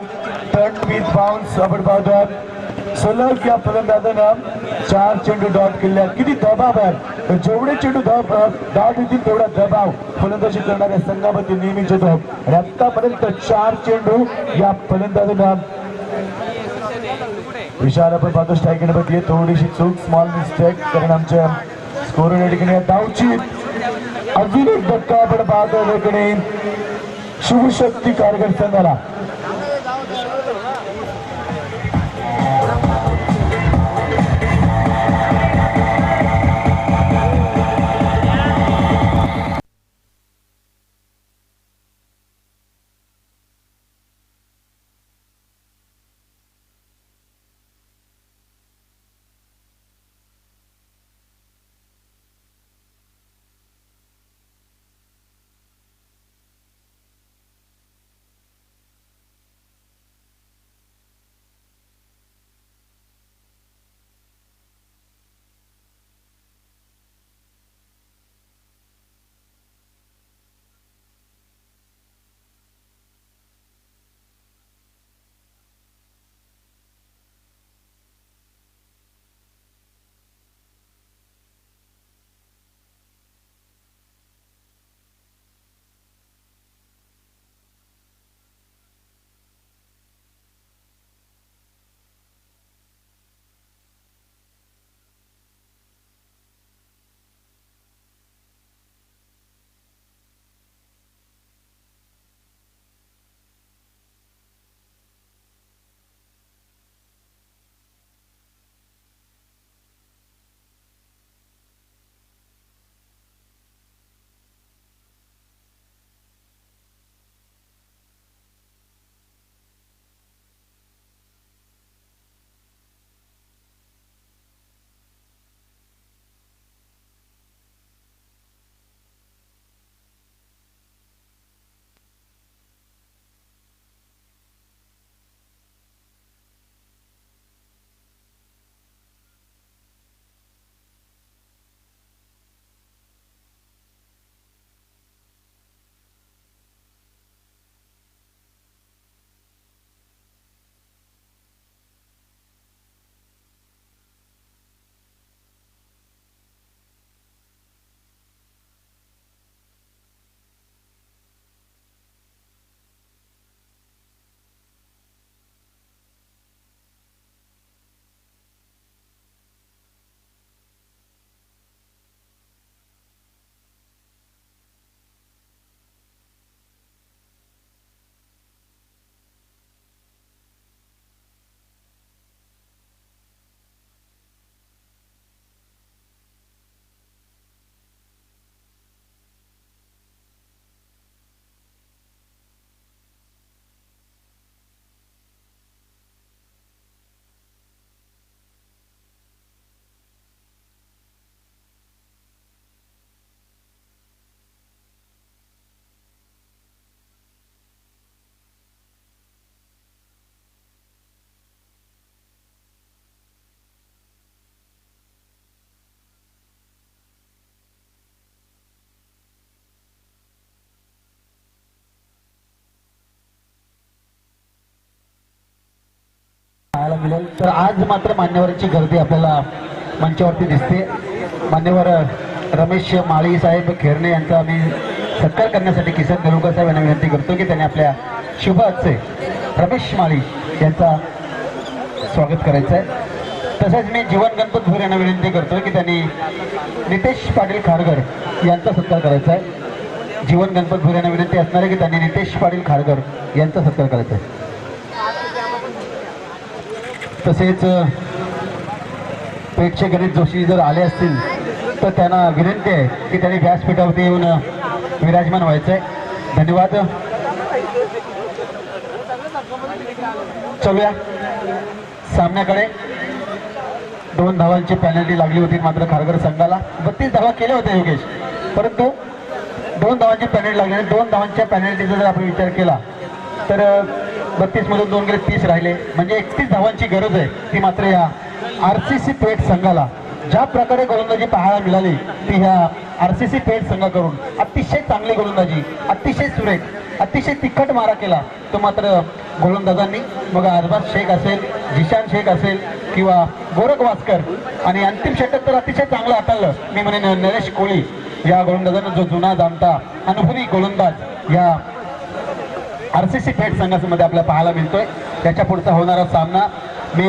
टर्न विथ बाउन्स आपण पाहतोय. सलग या फलंदाजानं 4 चेंडू डॉट केले. किती दबाव आहे, जेवढे चेंडू डॉट येतील तेवढा दबाव फलंदाजी करणाऱ्या संघामध्ये नेहमीच होतो. आणि आतापर्यंत 4 चेंडू या फलंदाजानं विशाल आपण पाहतो स्ट्राईक मध्ये थोडीशी चूक, स्मॉल मिस्टेक, कारण आमच्या स्कोर या ठिकाणी धावची अजून एक धक्का आपण पाहतो या ठिकाणी शिवशक्ती कारगर संघाला. पाहायला मिळेल. तर आज मात्र मान्यवरांची गर्दी आपल्याला मंचावरती दिसते. मान्यवर रमेश माळी साहेब खेरणे यांचा आम्ही सत्कार करण्यासाठी किसन देरुळकर साहेब यांना विनंती करतो की त्यांनी आपल्या शुभ हस्ते रमेश माळी यांचा स्वागत करायचं आहे. तसंच मी जीवन गणपत भोर यांना विनंती करतो की त्यांनी नितेश पाटील खारगर यांचा सत्कार करायचा आहे. जीवन गणपत भोर यांना विनंती असणार आहे की त्यांनी नितेश पाटील खारगर यांचा सत्कार करायचा आहे. तसेच प्रेक्षक गणेश जोशी जर आले असतील तर त्यांना विनंती आहे की त्यांनी व्यासपीठावरती येऊन विराजमान व्हायचं आहे. धन्यवाद. चलूया सामन्याकडे. 2 धावांची पेनल्टी लागली होती मात्र खारघर संघाला. 32 धावा केल्या होत्या योगेश, परंतु 2 धावांची पेनल्टी लागली. 2 धावांच्या पेनल्टीचा जर आपण विचार केला तर 32 मधून 2 गेले 30 राहिले, म्हणजे 31 धावांची गरज आहे. ती मात्र या RCC पेठ संघाला ज्या प्रकारे गोलंदाजी पाहायला मिळाली ती ह्या RCC पेठ संघाकडून अतिशय चांगली गोलंदाजी, अतिशय सुरेख अतिशय तिखट मारा केला तो मात्र गोलंदाजांनी. मग अरबाज शेख असेल, जिशान शेख असेल किंवा गोरख वास्कर आणि अंतिम षटक तर अतिशय चांगलं हाताळलं मी म्हणेन नरेश कोळी या गोलंदाजांना, जो जुना जाणता अनुभवी गोलंदाज या RCC पेठ संघामध्ये आपल्याला पाहायला मिळतोय. त्याच्या पुढचा होणारा सामना मी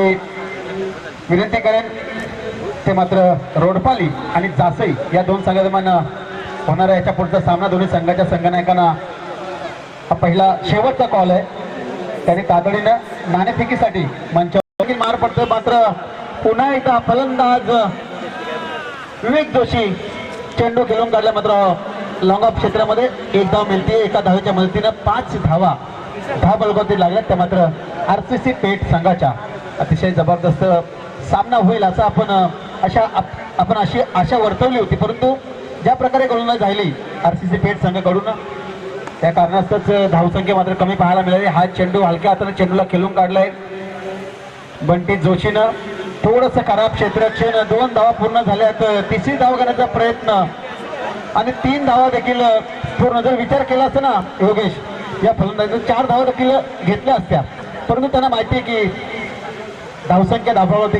विनंती करेन ते मात्र रोडपाली आणि जासई या दोन संघादरम्यान होणारा याच्या पुढचा सामना. दोन्ही संघाच्या संघनायकांना हा पहिला शेवटचा कॉल आहे. त्यांनी तातडीनं नाणेफेकीसाठी मंचावर मार पडतोय. मात्र पुन्हा एकदा फलंदाज विवेक जोशी चेंडू खेळून काढला. मात्र लॉंग ऑफ क्षेत्रामध्ये एक धाव मिळते. एका धावेच्या मदतीनं 5 धावा बलगवती लागल्या. त्या मात्र RCC पेठ संघाच्या अतिशय जबरदस्त सामना होईल असं आपण अशी आशा वर्तवली होती. परंतु ज्या प्रकारे गोलंदाजी झाली RCC पेठ संघाकडून त्या कारणास्तच धावसंख्या मात्र कमी पाहायला मिळाली. हा चेंडू हलक्या हाताने चेंडूला खेळून काढलाय बंटी जोशीनं. थोडंसं खराब क्षेत्ररक्षण. 2 धावा पूर्ण झाल्यात. तिसरी धाव घेण्याचा प्रयत्न आणि 3 धावा देखील पूर्ण. जर विचार केला असता ना योगेश या फलंदाजीने 4 धावा देखील घेतल्या असत्या, परंतु त्यांना माहिती आहे की धावसंख्या धावावरती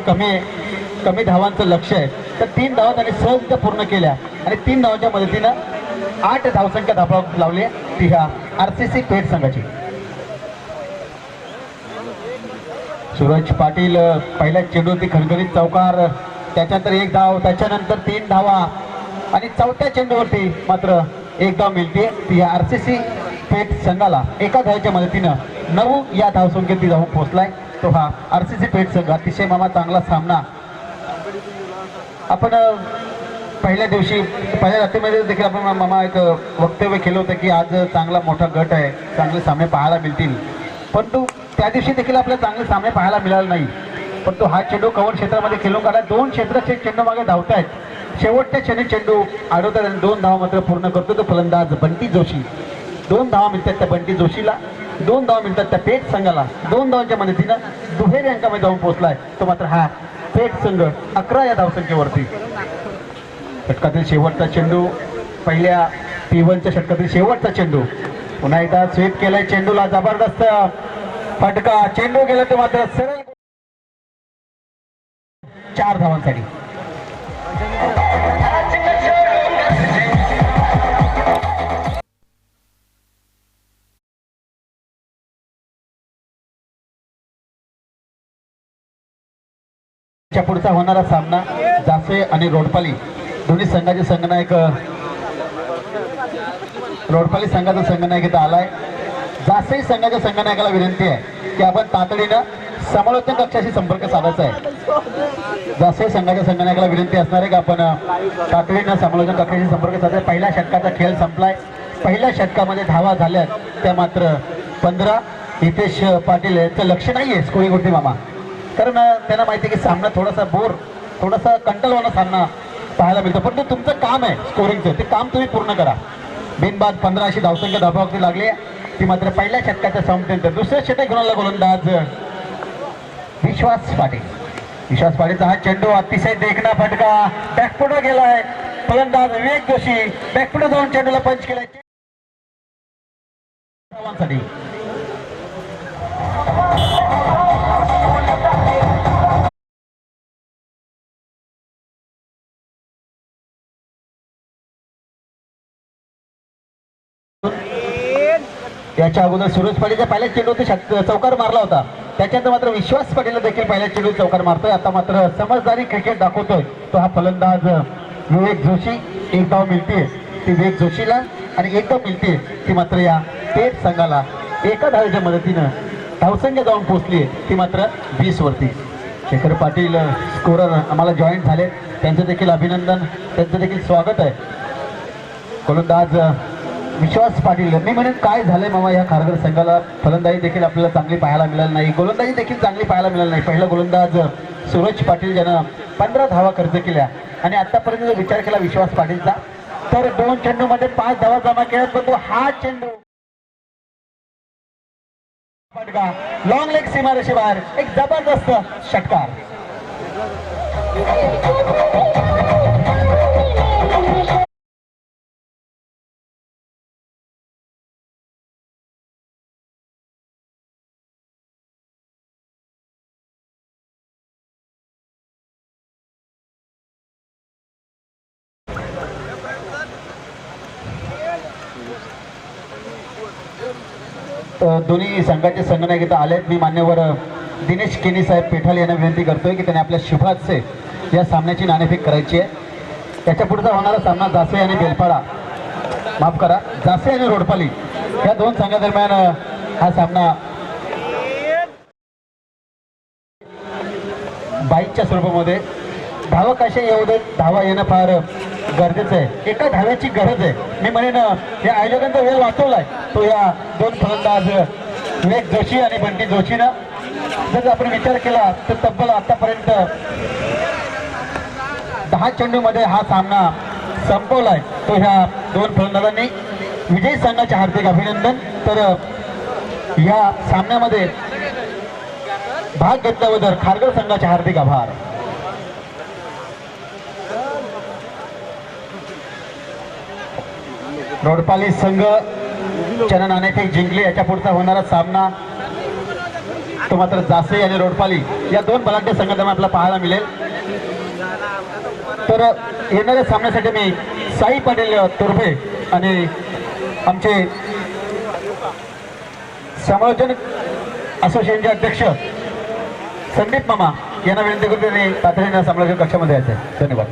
कमी धावांचं लक्ष आहे. तर 3 धावा त्यांनी सहज पूर्ण केल्या आणि 3 धावांच्या मदतीनं 8 धावसंख्या धावा लावली ती ह्या RCC पेठ संघाची. सूरज पाटील पहिल्या चेंडूवरती खणखणीत चौकार, त्याच्यानंतर 1 धाव, त्याच्यानंतर 3 धावा आणि चौथ्या चेंडूवरती मात्र 1 धाव मिळते. ती ह्या RCC पेठ संघाला एका धावेच्या मदतीनं 9 या धावसंख्येत जाऊन पोहोचलाय तो हा RCC पेठ संघ. अतिशय मामा चांगला सामना आपण पहिल्या दिवशी पहिल्या रात्रीमध्ये देखील आपण मामा एक वक्तव्य केलं होतं की आज चांगला मोठा गट आहे, चांगले सामने पाहायला मिळतील. परंतु त्या दिवशी देखील आपल्याला चांगले सामने पाहायला मिळाले नाही. परंतु हा चेंडू कव्हर क्षेत्रामध्ये खेळून काढला. 2 क्षेत्राचे चेंडू मागे धावतायत. शेवटच्या क्षणी चेंडू अडवतात आणि 2 धावा मात्र पूर्ण करतो तो फलंदाज बंटी जोशी. 2 धावा मिळतात त्या बंटी जोशीला, 2 धावा मिळतात त्या पेठ संघाला. 2 धावांच्या मदतीनं दुहेरी अंकामध्ये जाऊन पोहोचलाय तो मात्र हा पेठ संघ 11 या धावसंख्येवरती. षटकातील शेवटचा चेंडू, पहिल्या P1च्या षटकातील शेवटचा चेंडू. पुन्हा एकदा स्वीप केलाय चेंडूला, जबरदस्त फटका. चेंडू गेला तो मात्र सरळ 4 धावांसाठी. पुढचा होणारा सामना जासे आणि रोडपाली दोन्ही संघाचे संघनायक. रोडपाली संघाचा संघनायक इथं आलाय. जासे संघाच्या संघनायकाला विनंती आहे की आपण तातडीनं समालोचन कक्षाशी संपर्क साधायचा आहे. जासे संघाच्या संघनायकाला विनंती असणार आहे की आपण तातडीनं समालोचन कक्षाशी संपर्क साधायचा. पहिल्या षटकाचा खेळ संपलाय. पहिल्या षटकामध्ये धावा झाल्यात त्या मात्र 15. हितेश पाटील यांचं लक्ष नाहीये स्कोरिंग वरती मामा, कारण त्यांना माहिती आहे की सामना थोडासा कंटाळवाणा सामना पाहायला मिळतो. परंतु तुमचं काम आहे स्कोरिंगचं, ते काम तुम्ही पूर्ण करा. बिनबाद 15 अशी धावसंख्या धावावरती लागली ती मात्र पहिल्या षटकाच्या संपल्यानंतर. दुसऱ्या षटक घेऊन आला गोलंदाज विश्वास पाटीलचा हा चेंडू अतिशय देखणा फटका. बॅकफुटवर गेलाय फलंदाज विवेक जोशी. बॅकफुटवर जाऊन चेंडूला पंच केलाय धावांसाठी. याच्या अगोदर सूरज पाटीलच्या पहिल्या चेंडूवरती चौकार मारला होता. त्याच्यानंतर मात्र विश्वास पाटील देखील पहिल्या चेंडू चौकार मारतोय. आता मात्र समजदारी क्रिकेट दाखवतोय तो हा फलंदाज विवेक जोशी. 1 धाव मिळते ती विवेक जोशीला आणि 1 धाव मिळते ती मात्र या पेठ संघाला. एका धावेच्या मदतीनं धावसंख्या जाऊन पोहोचली ती मात्र 20 वरती. शेखर पाटील स्कोरर आम्हाला जॉईन झाले, त्यांचं देखील अभिनंदन, त्यांचं देखील स्वागत आहे. गोलंदाज विश्वास पाटील. मी म्हणेन काय झालंय मामा या खारघर संघाला, फलंदाजी देखील आपल्याला चांगली पाहायला मिळाली नाही, गोलंदाजी देखील चांगली पाहायला मिळाली नाही. पहिला गोलंदाज सूरज पाटील ज्यानं 15 धावा खर्च केल्या आणि आतापर्यंत जर विचार केला विश्वास पाटीलचा तर 2 चेंडूमध्ये 5 धावा जमा केल्यात. पण तो हा चेंडू फटका लॉंग लेग सीमारेषे बाहेर, एक जबरदस्त षटकार. दोन्ही संघाचे संघनायक इथं आलेत. मी मान्यवर दिनेश केनी साहेब पेठाल यांना विनंती करतोय की त्यांनी आपल्या शुभाचे या सामन्याची नाणेफेक करायची आहे. त्याच्या पुढचा होणारा सामना जासे आणि बेलपाडा, माफ करा, जासे आणि रोडपाली या दोन संघादरम्यान हा सामना बाईकच्या स्वरूपामध्ये. धावा कशा येऊ देत, धावा येणं फार गरजेचं आहे. एका धाव्याची गरज आहे. मी म्हणेन या आयोजकांचा वेळ वाचवलाय तो या दोन फलंदाज विवेक जोशी आणि बंटी जोशीनं. जर आपण विचार केला तर तब्बल आतापर्यंत 10 चेंडूमध्ये हा सामना संपवलाय तो ह्या दोन फलंदाजांनी. विजयी संघाचे हार्दिक अभिनंदन. तर या सामन्यामध्ये भाग घेतल्याबद्दल खारघर संघाचे हार्दिक आभार. रोडपाली संघ च्या नाणेफेक जिंकली. याच्या पुढचा होणारा सामना तो मात्र जासे आणि रोडपाली या दोन बलाढ्य संघादरम्यान आपल्याला पाहायला मिळेल. तर येणाऱ्या सामन्यासाठी मी साई पाटील तुर्भे आणि आमचे समायोजन असोसिएशनचे अध्यक्ष संदीप मामा यांना विनंती करतो त्यांनी तातडीने समालोचन कक्षामध्ये यायचे. धन्यवाद.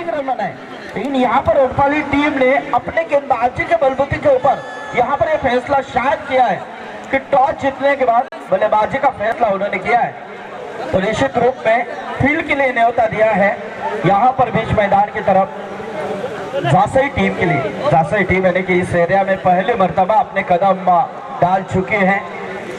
अधिक रन बनाए, लेकिन यहाँ पर उर्फाली टीम ने अपने गेंदबाजी के बलबूते के ऊपर यहाँ पर यह फैसला शायद किया है कि टॉस जीतने के बाद बल्लेबाजी का फैसला उन्होंने किया है। तो निश्चित रूप में फील्ड के लिए न्योता दिया है यहाँ पर बीच मैदान की तरफ जासई टीम के लिए। जासई टीम यानी कि इस एरिया में पहली मर्तबा अपने कदम डाल चुके हैं।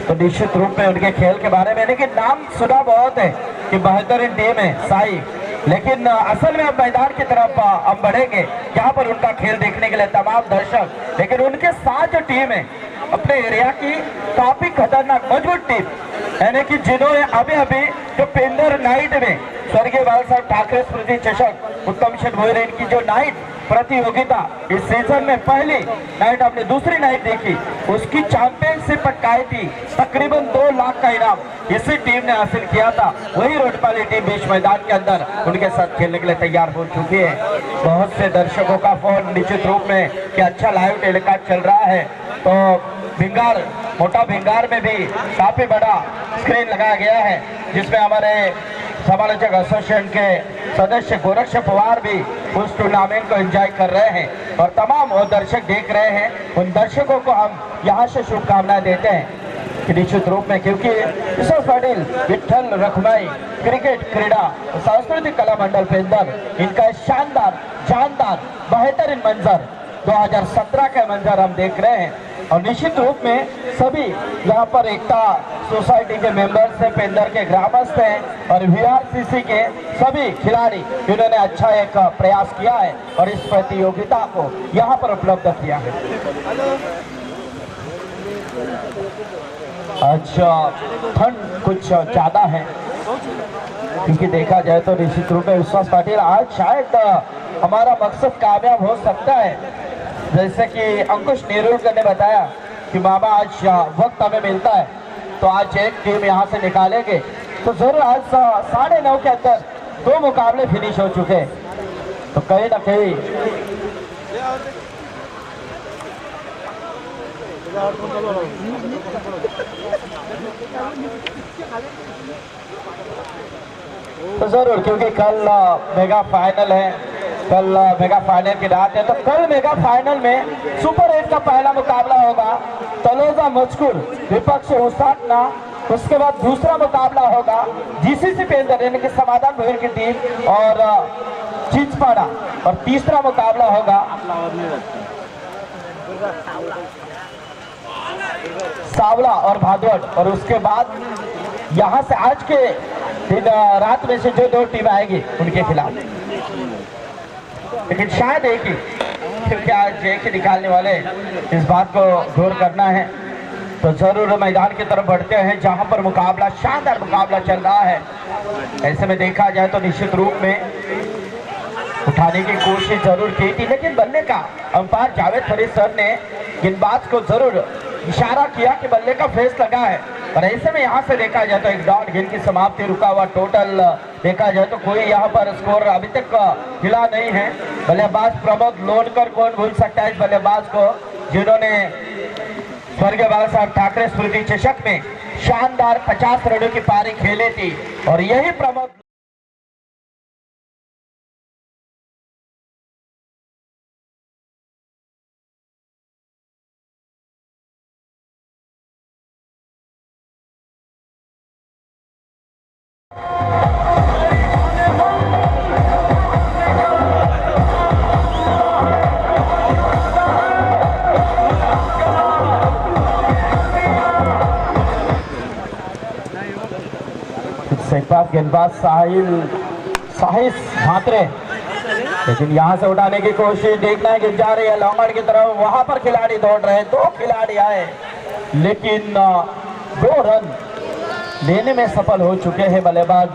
तो निश्चित रूप में उनके खेल के बारे में, लेकिन नाम सुना बहुत है कि बेहतरीन टीम है साई, लेकिन असल में अब मैदान की तरफ हम बढ़ेंगे जहां पर उनका खेल देखने के लिए तमाम दर्शक, लेकिन उनके साथ जो टीम है अपने एरिया की काफी खतरनाक मजबूत टीम, यानी कि जिन्होंने अभी अभी जो पेंदर नाइट में स्वर्गीय बाला साहब ठाकरे स्मृति चषक उत्तम शेठ भोईरे इनकी जो नाइट प्रतियोगिता इस सीजन में पहली नाइट हमने दूसरी नाइट देखी, उसकी चैंपियनशिप पटकाई थी। तकरीबन 2 लाख का इनाम इसी टीम ने हासिल किया था। वही रोडपाली टीम बीच मैदान के अंदर उनके साथ खेलने के लिए तैयार हो चुकी है। बहुत से दर्शकों का फोन निश्चित रूप में कि अच्छा लाइव टेलीकास्ट चल रहा है, तो भिंगार मोटा भिंगार में भी काफी बड़ा स्क्रीन लगाया गया है जिसमें हमारे समालोचक एसोसिएशन के सदस्य गोरक्ष पवार भी उस टूर्नामेंट को एंजॉय कर रहे हैं और तमाम वो दर्शक देख रहे हैं। उन दर्शकों को हम यहाँ से शुभकामनाएं देते हैं कि निश्चित रूप में, क्योंकि विश्व पाटिल विठल रखमाई क्रिकेट क्रीड़ा सांस्कृतिक कला मंडल पेंदर इनका शानदार जानदार बेहतरीन मंजर 2017 का मंजर हम देख रहे हैं। और निश्चित रूप में सभी यहाँ पर एकता सोसाइटी के मेंबर्स हैं, पेंदर के ग्रामस्थ हैं और VRCC के सभी खिलाड़ी इन्होंने अच्छा एक प्रयास किया है और इस प्रतियोगिता को यहाँ पर उपलब्ध किया है। अच्छा, ठंड कुछ ज्यादा है क्योंकि देखा जाए तो निश्चित रूप में विश्वास पाटिल आज शायद हमारा मकसद कामयाब हो सकता है। जैसे कि अंकुश नेरुलकर ने बताया कि मामा आज वक्त हमें मिलता है तो आज एक टीम यहाँ से निकालेंगे, तो जरूर आज 9:30 के अंदर 2 मुकाबले फिनिश हो चुके हैं। तो कहीं ना कहीं तो जरूर, क्योंकि कल मेगा फाइनल है, कल मेगा फाइनल की रात है, तो कल मेगा फाइनल में सुपर 8 का पहला मुकाबला होगा तलोजा मजकूर विपक्ष उसाटना। उसके बाद दूसरा मुकाबला होगा GCC पेंदर यानी कि समाधान भोईर की टीम और चिंचपाड़ा, और तीसरा मुकाबला होगा सावला और भादवट। और उसके बाद यहाँ से आज के दिन रात में से जो 2 टीम आएगी उनके खिलाफ, लेकिन शायद एक ही, क्योंकि आज एक ही निकालने वाले, इस बात को गौर करना है। तो जरूर मैदान की तरफ बढ़ते हैं जहां पर मुकाबला, शानदार मुकाबला चल रहा है। ऐसे में देखा जाए तो निश्चित रूप में उठाने की कोशिश जरूर की थी, लेकिन बल्ले का अंपायर जावेद फरीद सर ने गेंदबाज को जरूर इशारा किया कि बल्ले का फेस लगा है। और ऐसे में यहाँ से देखा जाए तो 1 डॉट गेंद की समाप्ति, रुका हुआ टोटल देखा जाए तो कोई यहाँ पर स्कोर अभी तक हिला नहीं है। बल्लेबाज प्रमोद लोनकर, कौन भूल सकता है इस बल्लेबाज को जिन्होंने स्वर्गीय बाला साहब ठाकरे स्मृति चषक में शानदार 50 रनों की पारी खेली थी। और यही प्रमोद गेंदबाज साहिस भात्रे, लेकिन यहां से उठाने की कोशिश, देखना है कि जा रही है लॉन्ग की तरफ, वहां पर खिलाड़ी दौड़ रहे हैं, 2 खिलाड़ी आए लेकिन 2 रन लेने में सफल हो चुके हैं बल्लेबाज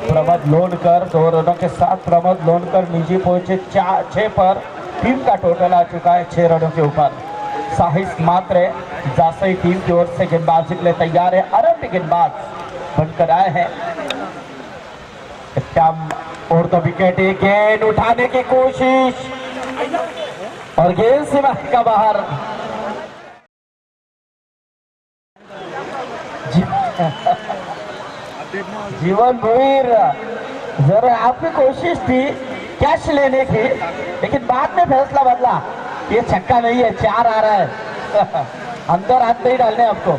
प्रमोद लोनकर। 2 रनों के साथ प्रमोद लोनकर निजी पहुंचे 6 पर, टीम का टोटल आ चुका है 6 रनों के ऊपर। साहिस मात्र जासई टीम की ओर से गेंदबाजी के लिए तैयार है, आरंभिक गेंदबाज बनकर आए हैं। और तो विकेट, एक गेंद उठाने की कोशिश और गेंद सीमा का बाहर। जीवन भोईर, जरा आपकी कोशिश थी कैच लेने की, लेकिन बाद में फैसला बदला, ये छक्का नहीं है, 4 आ रहा है। अंदर हाथ नहीं डालने आपको,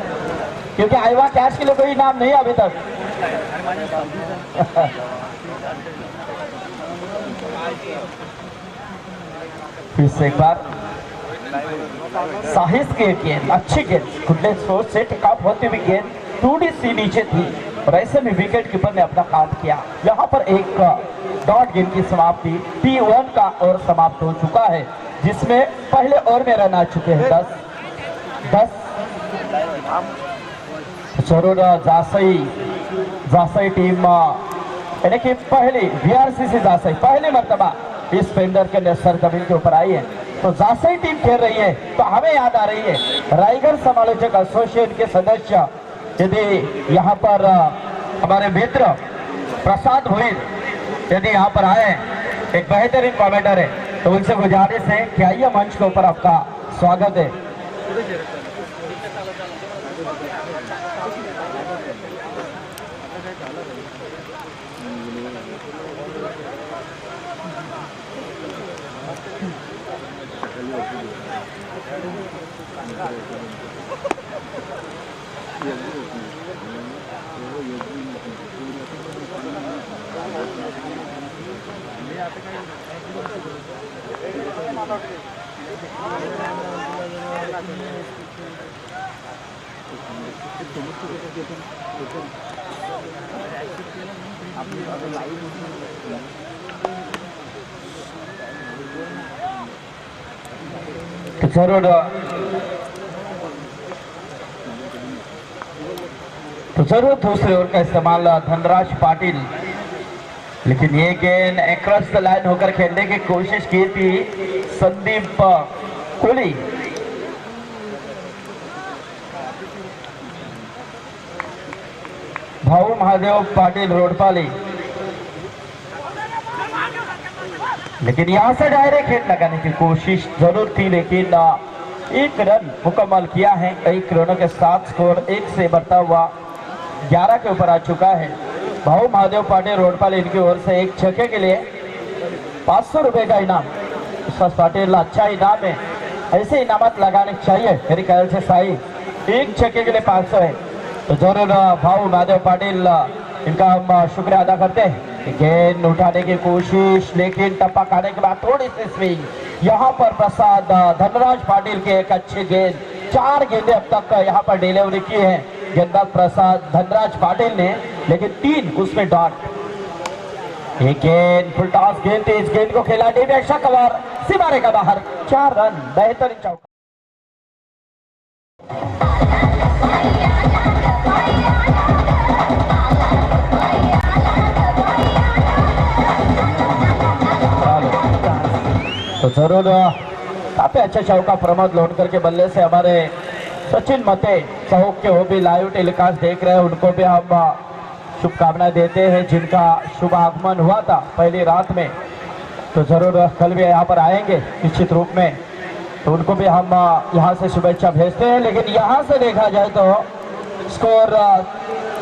क्योंकि आईवा कैच के लिए कोई इनाम नहीं अभी तक। फिर से एक बार साहिस की गेंद, अच्छी गेंद, कुडले सोच से टेकआउट होती हुई गेंद 2DC नीचे थी और ऐसे में विकेट कीपर ने अपना काम किया। यहाँ पर एक डॉट गेंद की समाप्ति T1 का और समाप्त हो चुका है, जिसमें पहले ओवर में रन आ चुके हैं 10। जरूर जासई टीम यानी कि पहली VRCC जासई पहली मर्तबा इस फेंडर के सरजमीन के ऊपर आई है। तो जासई टीम खेल रही है तो हमें याद आ रही है राइगर समालोचक एसोसिएशन के सदस्य यदि यहाँ पर हमारे मित्र प्रसाद भोईर यदि यहाँ पर आए, एक बेहतरीन कमेंटर है, तो उनसे गुजारिश है कि आइए मंच के ऊपर आपका स्वागत है। जरूर दूसरे ओवर का इस्तेमाल धनराज पाटिल, लेकिन ये गेंद एक्रॉस द लाइन होकर खेलने की कोशिश की थी संदीप कोहली। भाऊ महादेव पाटिल रोडपाली, लेकिन यहां से डायरेक्ट हिट लगाने की कोशिश जरूर थी, लेकिन एक रन मुकम्मल किया है। एक रनों के साथ स्कोर 1 से बढ़ता हुआ 11 के ऊपर आ चुका है। भाऊ महादेव पाटिल रोडपाल इनकी ओर से एक छक्के के लिए 500 रुपए का इनाम। विश्वास पाटिल अच्छा इनाम है, ऐसे इनामत लगाने चाहिए मेरे ख्याल से। साई एक छक्के के लिए 500 है, तो जरूर भाऊ महादेव पाटिल इनका हम शुक्रिया अदा करते हैं। गेंद उठाने की कोशिश, लेकिन टप्पा खाने के बाद थोड़ी सी स्विंग। यहाँ पर प्रसाद धनराज पाटिल के एक अच्छी गेंद, 4 गेंदें अब तक यहाँ पर डिलीवरी की है गेंदबाज प्रसाद धनराज पाटिल ने, लेकिन 3 उसमें डॉट। एक गेंद फुल टॉस गेंद थी, इस गेंद को खेला डेविड कवर सीमारे का बाहर, 4 रन, बेहतरीन चौका। तो जरूर काफी अच्छा चौका प्रमोद लोटकर के बल्ले से हमारे सचिन मते चौक के वो भी लाइव टेलीकास्ट देख रहे हैं, उनको भी हम शुभकामनाएं देते हैं जिनका शुभ आगमन हुआ था पहली रात में। तो जरूर कल भी यहाँ पर आएंगे निश्चित रूप में, तो उनको भी हम यहाँ से शुभेच्छा भेजते हैं। लेकिन यहाँ से देखा जाए तो स्कोर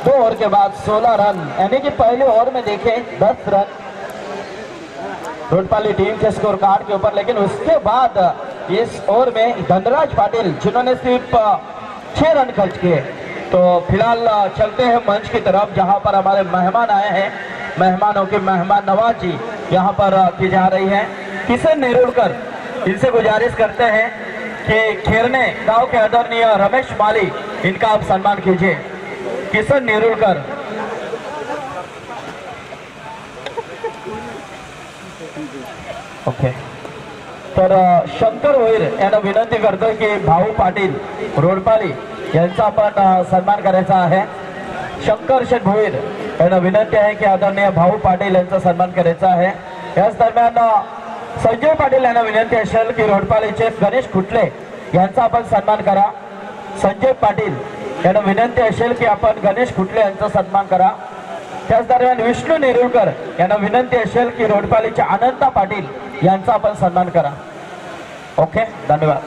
2 ओवर के बाद 16 रन, यानी कि पहले ओवर में देखें 10 रन रोडपाली टीम के स्कोर कार्ड के ऊपर, लेकिन उसके बाद इस ओवर में धनराज पाटिल जिन्होंने सिर्फ 6 रन खर्च किए। तो फिलहाल चलते हैं मंच की तरफ, जहां पर हमारे मेहमान आए हैं, मेहमानों की मेहमान नवाजी यहां पर की जा रही है। किशन नेरुलकर, इनसे गुजारिश करते हैं कि खेरने गांव के आदरणीय रमेश माली, इनका आप सम्मान कीजिए। किशन नेरुलकर, ओके। तर शंकर वैर यांना विनंती करतोय की भाऊ पाटील रोडपाली यांचा आपण सन्मान करायचा आहे। शंकर शेठ भोईर यांना विनंती आहे की आदरणीय भाऊ पाटील यांचा सन्मान करायचा आहे। याच दरम्यान संजय पाटील यांना विनंती असेल की रोडपालीचे गणेश खुटले यांचा आपण सन्मान करा। संजय पाटील यांना विनंती असेल की आपण गणेश खुटले यांचा सन्मान करा। त्याच दरम्यान विष्णू नेरुळकर यांना विनंती असेल की रोडपालीचे अनंता पाटील यांचा आपण सन्मान करा। ओके, धन्यवाद।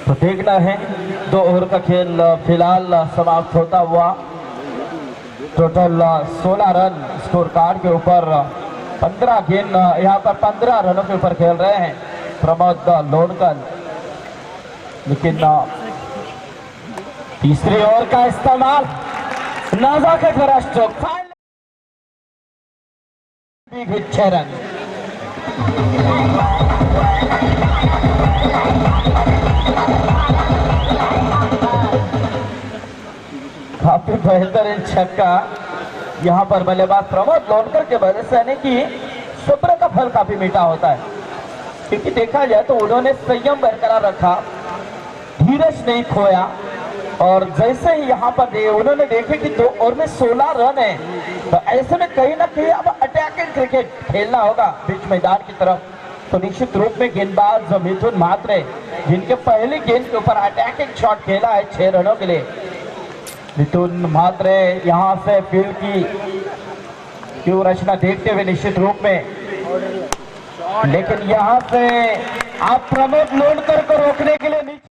तो देखना है 2 ओवर का खेल फिलहाल समाप्त होता हुआ टोटल 16 रन स्कोर कार्ड के ऊपर 15 गेंद यहाँ पर 15 रनों के ऊपर खेल रहे हैं प्रमोद लोणकर। लेकिन तीसरी ओवर का इस्तेमाल नजाकत भरा स्ट्रोक 6 रन। काफी बेहतरीन छक्का यहाँ पर बल्लेबाज प्रमोद लोणकर के वजह से, यानी कि सब्र का फल काफी मीठा होता है, क्योंकि देखा जाए तो उन्होंने संयम बरकरार रखा, धीरज नहीं खोया, और जैसे ही यहाँ पर उन्होंने देखे कि 2 ओवर में 16 रन है, तो ऐसे में कहीं ना कहीं अब अटैकिंग क्रिकेट खेलना होगा बीच मैदान की तरफ। तो निश्चित रूप में गेंदबाज मिथुन म्हात्रे, जिनके पहली गेंद के ऊपर अटैकिंग शॉट खेला है 6 रनों के लिए, मिथुन म्हात्रे यहाँ से फील्ड की क्यों रचना देखते हुए निश्चित रूप में, लेकिन यहाँ से आप प्रमोद लोणकर को रोकने के लिए नीचे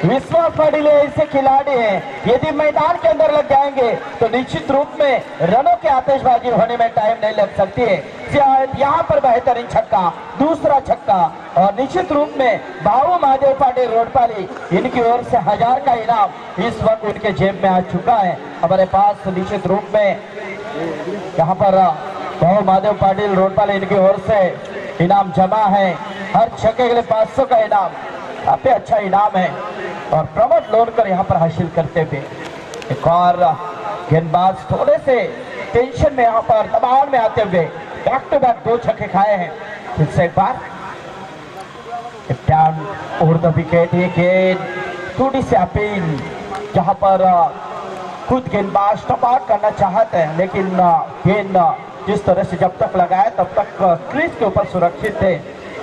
विश्वास पाटिल ऐसे खिलाड़ी हैं, यदि मैदान के अंदर लग जाएंगे तो निश्चित रूप में रनों की आतिशबाजी होने में टाइम नहीं लग सकती है। यहाँ पर बेहतरीन छक्का, दूसरा छक्का, और निश्चित रूप में भाऊ महादेव पाटिल रोडपाली, इनकी ओर से 1000 का इनाम इस वक्त उनके जेब में आ चुका है। हमारे पास निश्चित रूप में यहाँ पर भाऊ महादेव पाटिल रोडपाली, इनकी ओर से इनाम जमा है। हर छक्के के लिए 500 का इनाम, काफी अच्छा इनाम है, और प्रमोद लोणकर यहाँ पर हासिल करते हुए एक और गेंदबाज थोड़े से टेंशन में यहाँ पर दबाव में आते हुए बैक टू बैक 2 छक्के खाए हैं। फिर से एक बार कैप्टन ओवर द विकेट, ये गेंद थोड़ी सी अपील, जहाँ पर खुद गेंदबाज टॉप आउट करना चाहते हैं, लेकिन गेंद जिस तरह से जब तक लगाए तब तक क्रीज के ऊपर सुरक्षित थे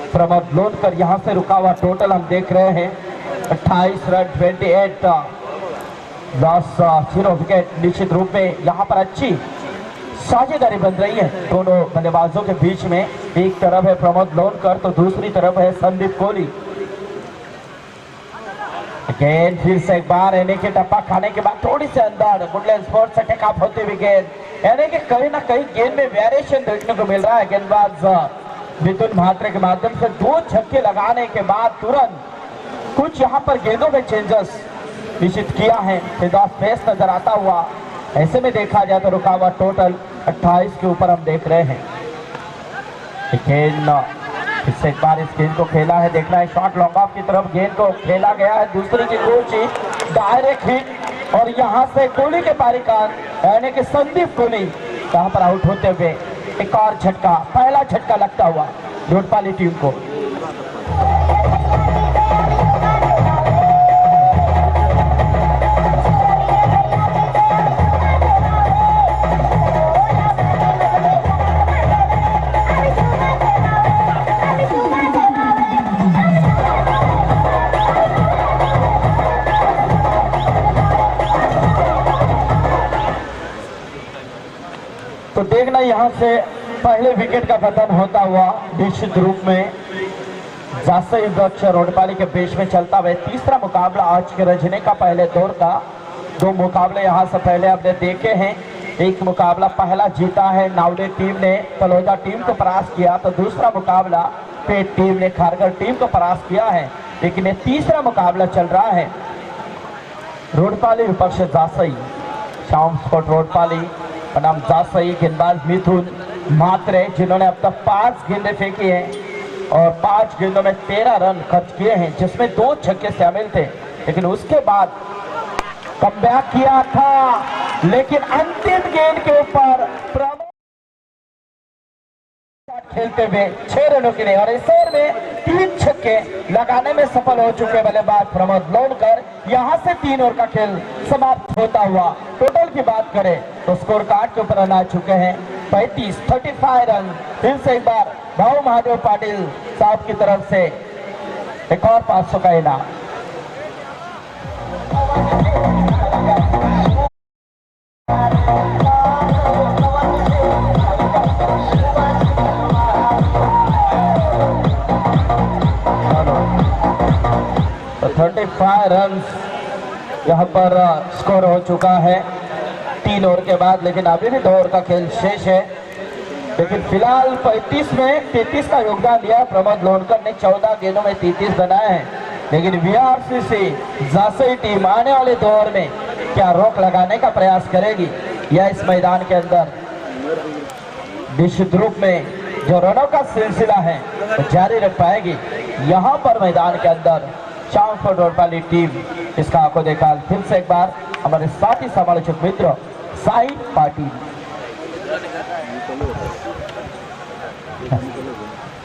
प्रमोद लोणकर। यहाँ से रुका हुआ टोटल हम देख रहे हैं 28 रन 28 लॉस 0 विकेट। निश्चित रूप में यहाँ पर अच्छी साझेदारी बन रही है दोनों बल्लेबाजों के बीच में, एक तरफ है प्रमोद लोणकर तो दूसरी तरफ है संदीप कोहली। गेंद फिर से एक बार, यानी कि टप्पा खाने के बाद थोड़ी से अंदर गुडलैंड स्पोर्ट्स से टेक ऑफ होती हुई गेंद, यानी कि कहीं ना कहीं गेंद में वेरिएशन देखने को मिल रहा है। गेंदबाज मिथुन म्हात्रे के माध्यम से 2 छक्के लगाने के बाद तुरंत कुछ यहाँ पर गेंदों में चेंजेस निश्चित किया है, फेस नजर आता हुआ। ऐसे में देखा जाए तो रुका हुआ टोटल 28 के ऊपर हम देख रहे हैं। गेंद इससे एक बार इस गेंद को खेला है, देखना है शॉट लॉन्ग ऑफ की तरफ गेंद को खेला गया है, दूसरी की कोशिश डायरेक्ट हिट, और यहाँ से कोहली के पारिकान यानी कि संदीप कोहली यहाँ पर आउट होते हुए एक और झटका, पहला झटका लगता हुआ रोडपाली टीम को। तो देखना यहाँ से पहले विकेट का पतन होता हुआ निश्चित रूप में जासई वृक्ष रोडपाली के बीच में चलता हुआ तीसरा मुकाबला आज के रजने का पहले दौर का। 2 मुकाबले यहाँ से पहले आपने देखे हैं, एक मुकाबला पहला जीता है नावड़े टीम ने तलोजा टीम को परास्त किया, तो दूसरा मुकाबला पेट टीम ने खारगर टीम को परास्त किया है, लेकिन ये तीसरा मुकाबला चल रहा है रोडपाली विपक्ष जासई, शाम स्पोर्ट रोडपाली बनाम जासई। गेंदबाज मिथुन म्हात्रे जिन्होंने अब तक 5 गेंदें फेंकी हैं और 5 गेंदों में 13 रन खर्च किए हैं, जिसमें 2 छक्के शामिल थे, लेकिन उसके बाद कमबैक किया था, लेकिन अंतिम गेंद के ऊपर खेलते हुए 6 रनों के लिए और इस ओवर में 3 छक्के लगाने में सफल हो चुके बल्लेबाज प्रमोद लोणकर। यहां से 3 ओवर का खेल समाप्त होता हुआ टोटल की बात करें तो स्कोर कार्ड के ऊपर रन आ चुके हैं 35 रन। फिर से एक बार भाऊ महादेव पाटिल साहब की तरफ से एक और 500 का इनाम। तो 35 रन यहाँ पर स्कोर हो चुका है 3 ओवर के बाद, लेकिन अभी भी 2 ओवर का खेल शेष है। लेकिन फिलहाल 35 में 33 का योगदान दिया प्रमोद लोणकर ने। 14 गेंदों में 33 बनाए हैं। लेकिन VRCC जासई टीम आने वाले 2 ओवर में क्या रोक लगाने का प्रयास करेगी या इस मैदान के अंदर निश्चित रूप में जो रनों का सिलसिला है वो जारी रख पाएगी। यहाँ पर मैदान के अंदर ट्रांसपोर्ट रोडपाली टीम इसका आंखों देखा। फिर से एक बार हमारे साथी समालोचक मित्र साई पाटिल।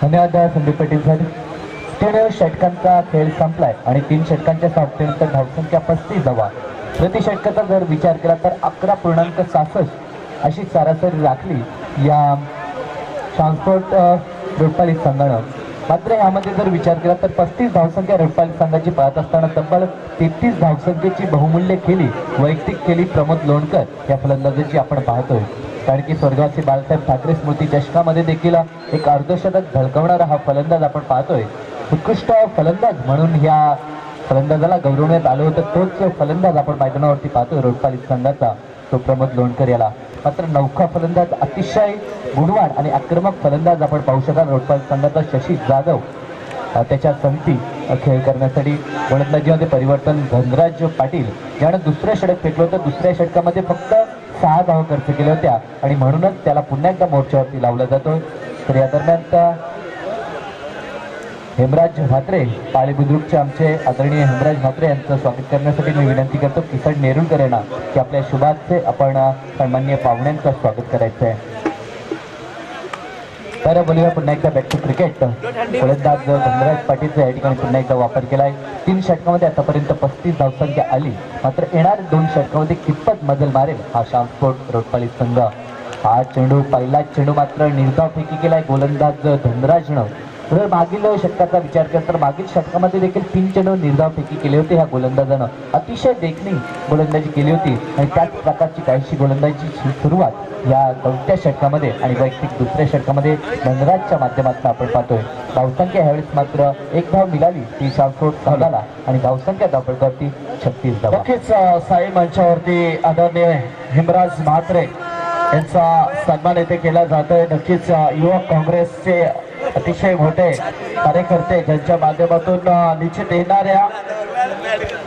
धन्यवाद संदीप पाटील सर. 3 षटकांचा खेळ संपलाय आणि 3 षटकांच्या समाप्तीनंतर धावसंख्या 35 धावा. प्रति षटकाचा जर विचार केला तर 11.66 अशी सरासरी राखली या ट्रान्सपोर्ट रोडपाली संघानं. मात्र यामध्ये जर विचार केला तर 35 धावसंख्या रोडपाली संघाची पाहत असताना तब्बल 33 धावसंख्येची बहुमूल्य केली वैयक्तिक केली प्रमोद लोणकर या फलंदाजाची आपण पाहतोय. कारण की स्वर्गवासी बाळासाहेब ठाकरे स्मृती चषकामध्ये देखील एक अर्धशतक झळकवणारा हा फलंदाज आपण पाहतोय. उत्कृष्ट फलंदाज म्हणून या फलंदाजाला गौरवण्यात आलं होतं. तोच फलंदाज आपण मैदानावरती पाहतोय रोडपाली संघाचा, तो प्रमोद लोणकर याला. मात्र नौका फलंदाज, अतिशय गुणवान आणि आक्रमक फलंदाज आपण पाहू शकाल रोडपाली संघाचा शशी जाधव. त्याच्या संगती खेळ करण्यासाठी गोलंदाजीमध्ये परिवर्तन धनराज पाटील ज्यानं दुसरं षटक फेकलं होतं. दुसऱ्या षटकामध्ये फक्त 6 धावा खर्च केल्या होत्या आणि म्हणूनच त्याला पुन्हा एकदा मोर्चावरती लावला जातोय. तर या दरम्यान हेमराज म्हात्रे, पाळी बुद्रुकचे आमचे आदरणीय हेमराज म्हात्रे यांचं स्वागत करण्यासाठी मी विनंती करतो किसन नेरुलकर यांना की आपल्या शुभाचे आपण सन्माननीय पाहुण्यांचं स्वागत करायचं आहे. तर बोलूया पुन्हा एकदा बॅक टू क्रिकेट. फलंदाज धनराज पाटीलचा या ठिकाणी पुन्हा एकदा वापर केलाय. 3 षटकामध्ये आतापर्यंत 35 धावसंख्या आली. मात्र येणाऱ्या 2 षटकामध्ये कितपत मजल मारेल हा ट्रान्सपोर्ट रोडपाली संघ. हा चेंडू, पहिला चेंडू मात्र निर्धाव फेकी केलाय गोलंदाज धनराजनं. जर मागील षटकाचा विचार केला तर मागील षटकामध्ये देखील 3 चेंडू निर्धाव फेकी केले होते ह्या गोलंदाजानं. अतिशय देखणी गोलंदाजी केली होती आणि त्याच प्रकारची काहीशी गोलंदाजीची सुरुवात या 4थ्या षटकामध्ये आणि वैयक्तिक दुसऱ्या षटकामध्ये धनराजच्या माध्यमातून आपण पाहतोय. धावसंख्या ह्यावेळेस मात्र 1 धाव मिळाली ती ट्रान्सपोर्ट संघाला आणि धावसंख्या धावपळकावरती 36 धावा. नक्कीच साई मंचावरती आदरणीय हेमराज म्हात्रे यांचा सन्मान येथे केला जातोय. नक्कीच युवक काँग्रेसचे अतिशय मोठे कार्यकर्ते ज्यांच्या माध्यमातून निश्चित येणाऱ्या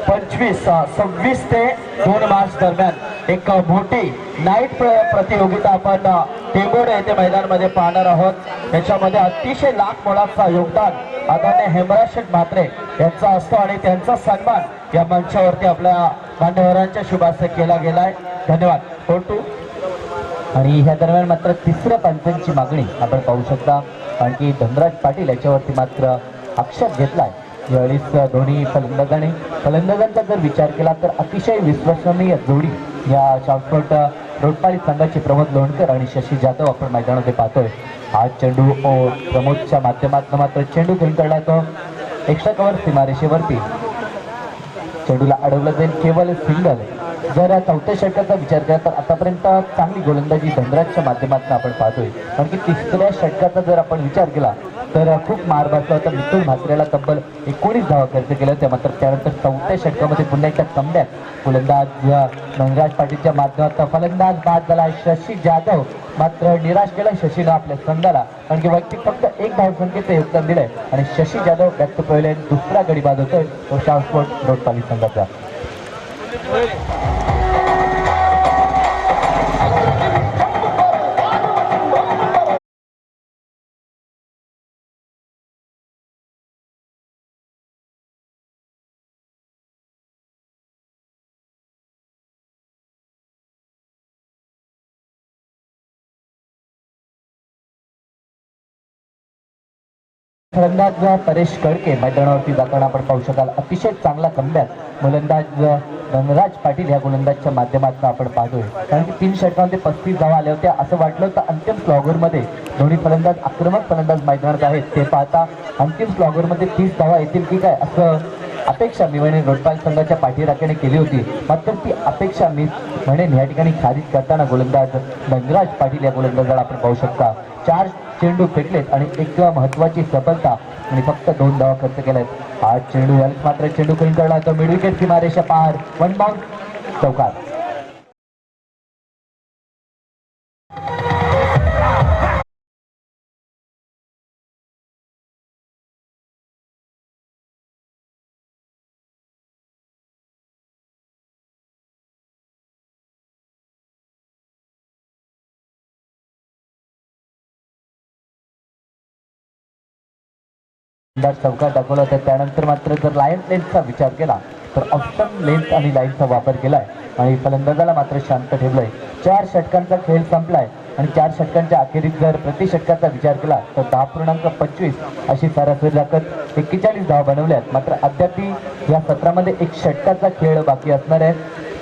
26 ते 2 मार्च दरम्यान एक मोठी नाईट प्रतियोगिता आपण टेंबोडे येथे मैदानामध्ये पाहणार आहोत. त्याच्यामध्ये अतिशय लाख मोलाचा योगदान आदरणीय हेमराज म्हात्रे यांचा असतो आणि त्यांचा सन्मान या मंचावरती आपल्या मान्यवरांच्या शुभास्ते केला गेलाय. धन्यवाद. फोटो आणि ह्या दरम्यान मात्र 3ऱ्या पंचांची मागणी आपण पाहू शकता. कारण की धनराज पाटील याच्यावरती मात्र आक्षेप घेतलाय. यावेळेस दोन्ही फलंदाजांचा जर विचार केला तर अतिशय विश्वसनीय जोडी या ट्रान्सपोर्ट रोडपाली संघाचे प्रमोद लोणकर आणि शशी जाधव आपण मैदानामध्ये पाहतोय. हा चेंडू प्रमोदच्या माध्यमातून मात्र चेंडू घेऊन काढला तो एक्स्ट्रा कव्हर सीमारेषेवरती. चेंडूला अडवलं जाईल केवळ सिंगल. जर 4थ्या षटकाचा विचार केला तर आतापर्यंत चांगली गोलंदाजी धनराजच्या माध्यमातून आपण पाहतोय. कारण की 3ऱ्या षटकाचा जर आपण विचार केला तर खूप मार बसला होता. मिथुन म्हात्रेला तब्बल 19 धावा खर्च केल्या होत्या. मात्र त्यानंतर 4थ्या षटकामध्ये पुन्हा एकदा कमबॅक गोलंदाज धनराज पाटीलच्या माध्यमातून फलंदाज बाद झाला शशी जाधव. मात्र निराश केला शशीनं आपल्या संघाला. कारण की वैयक्तिक फक्त 1 धावसंख्येचं योगदान दिलंय आणि शशी जाधव बॅक टू पहिले दुसरा गडी बाद होतोय तो ट्रान्सपोर्ट रोडपाली संघाचा. फलंदाज परेश कडके मैदानावरती जाताना आपण पाहू शकाल. अतिशय चांगला कमबॅक गोलंदाज धनराज पाटील ह्या गोलंदाजच्या माध्यमातून आपण पाहतोय. कारण की 3 षटकांमध्ये 35 धावा आल्या होत्या. असं वाटलं होतं अंतिम स्लॉगरमध्ये दोन्ही फलंदाज आक्रमक फलंदाज मैदानात आहेत. ते पाहता अंतिम स्लॉगरमध्ये 30 धावा येतील की काय असं अपेक्षा मी म्हणेन रोडपाली संघाच्या पाठीराख्याने केली होती. मात्र ती अपेक्षा मी म्हणेन या ठिकाणी खारिज करताना गोलंदाज धनराज पाटील या गोलंदाजाला आपण पाहू शकता. 4 चेंडू फेकलेत आणि एक महत्वाची सफलता आणि फक्त 2 धावा खर्च केल्यात. हा चेंडू मात्र चेंडू खेळून काढला तो मिड विकेट सीमारेषा पार 1 बाउंड चौकार. चौकार दाखवला होता. त्यानंतर मात्र जर लाईन लेन्थचा विचार केला तर ऑप्शन लेन्थ आणि लाईनचा वापर केलाय आणि फलंदाजाला मात्र शांत ठेवलंय. 4 षटकांचा खेळ संपलाय आणि 4 षटकांच्या अखेरीत जर प्रति षटकाचा विचार केला तर 10.25 अशी सरासरी राखत 41 धावा बनवल्यात. मात्र अद्याप या सत्रामध्ये एक षटकाचा खेळ बाकी असणार आहे.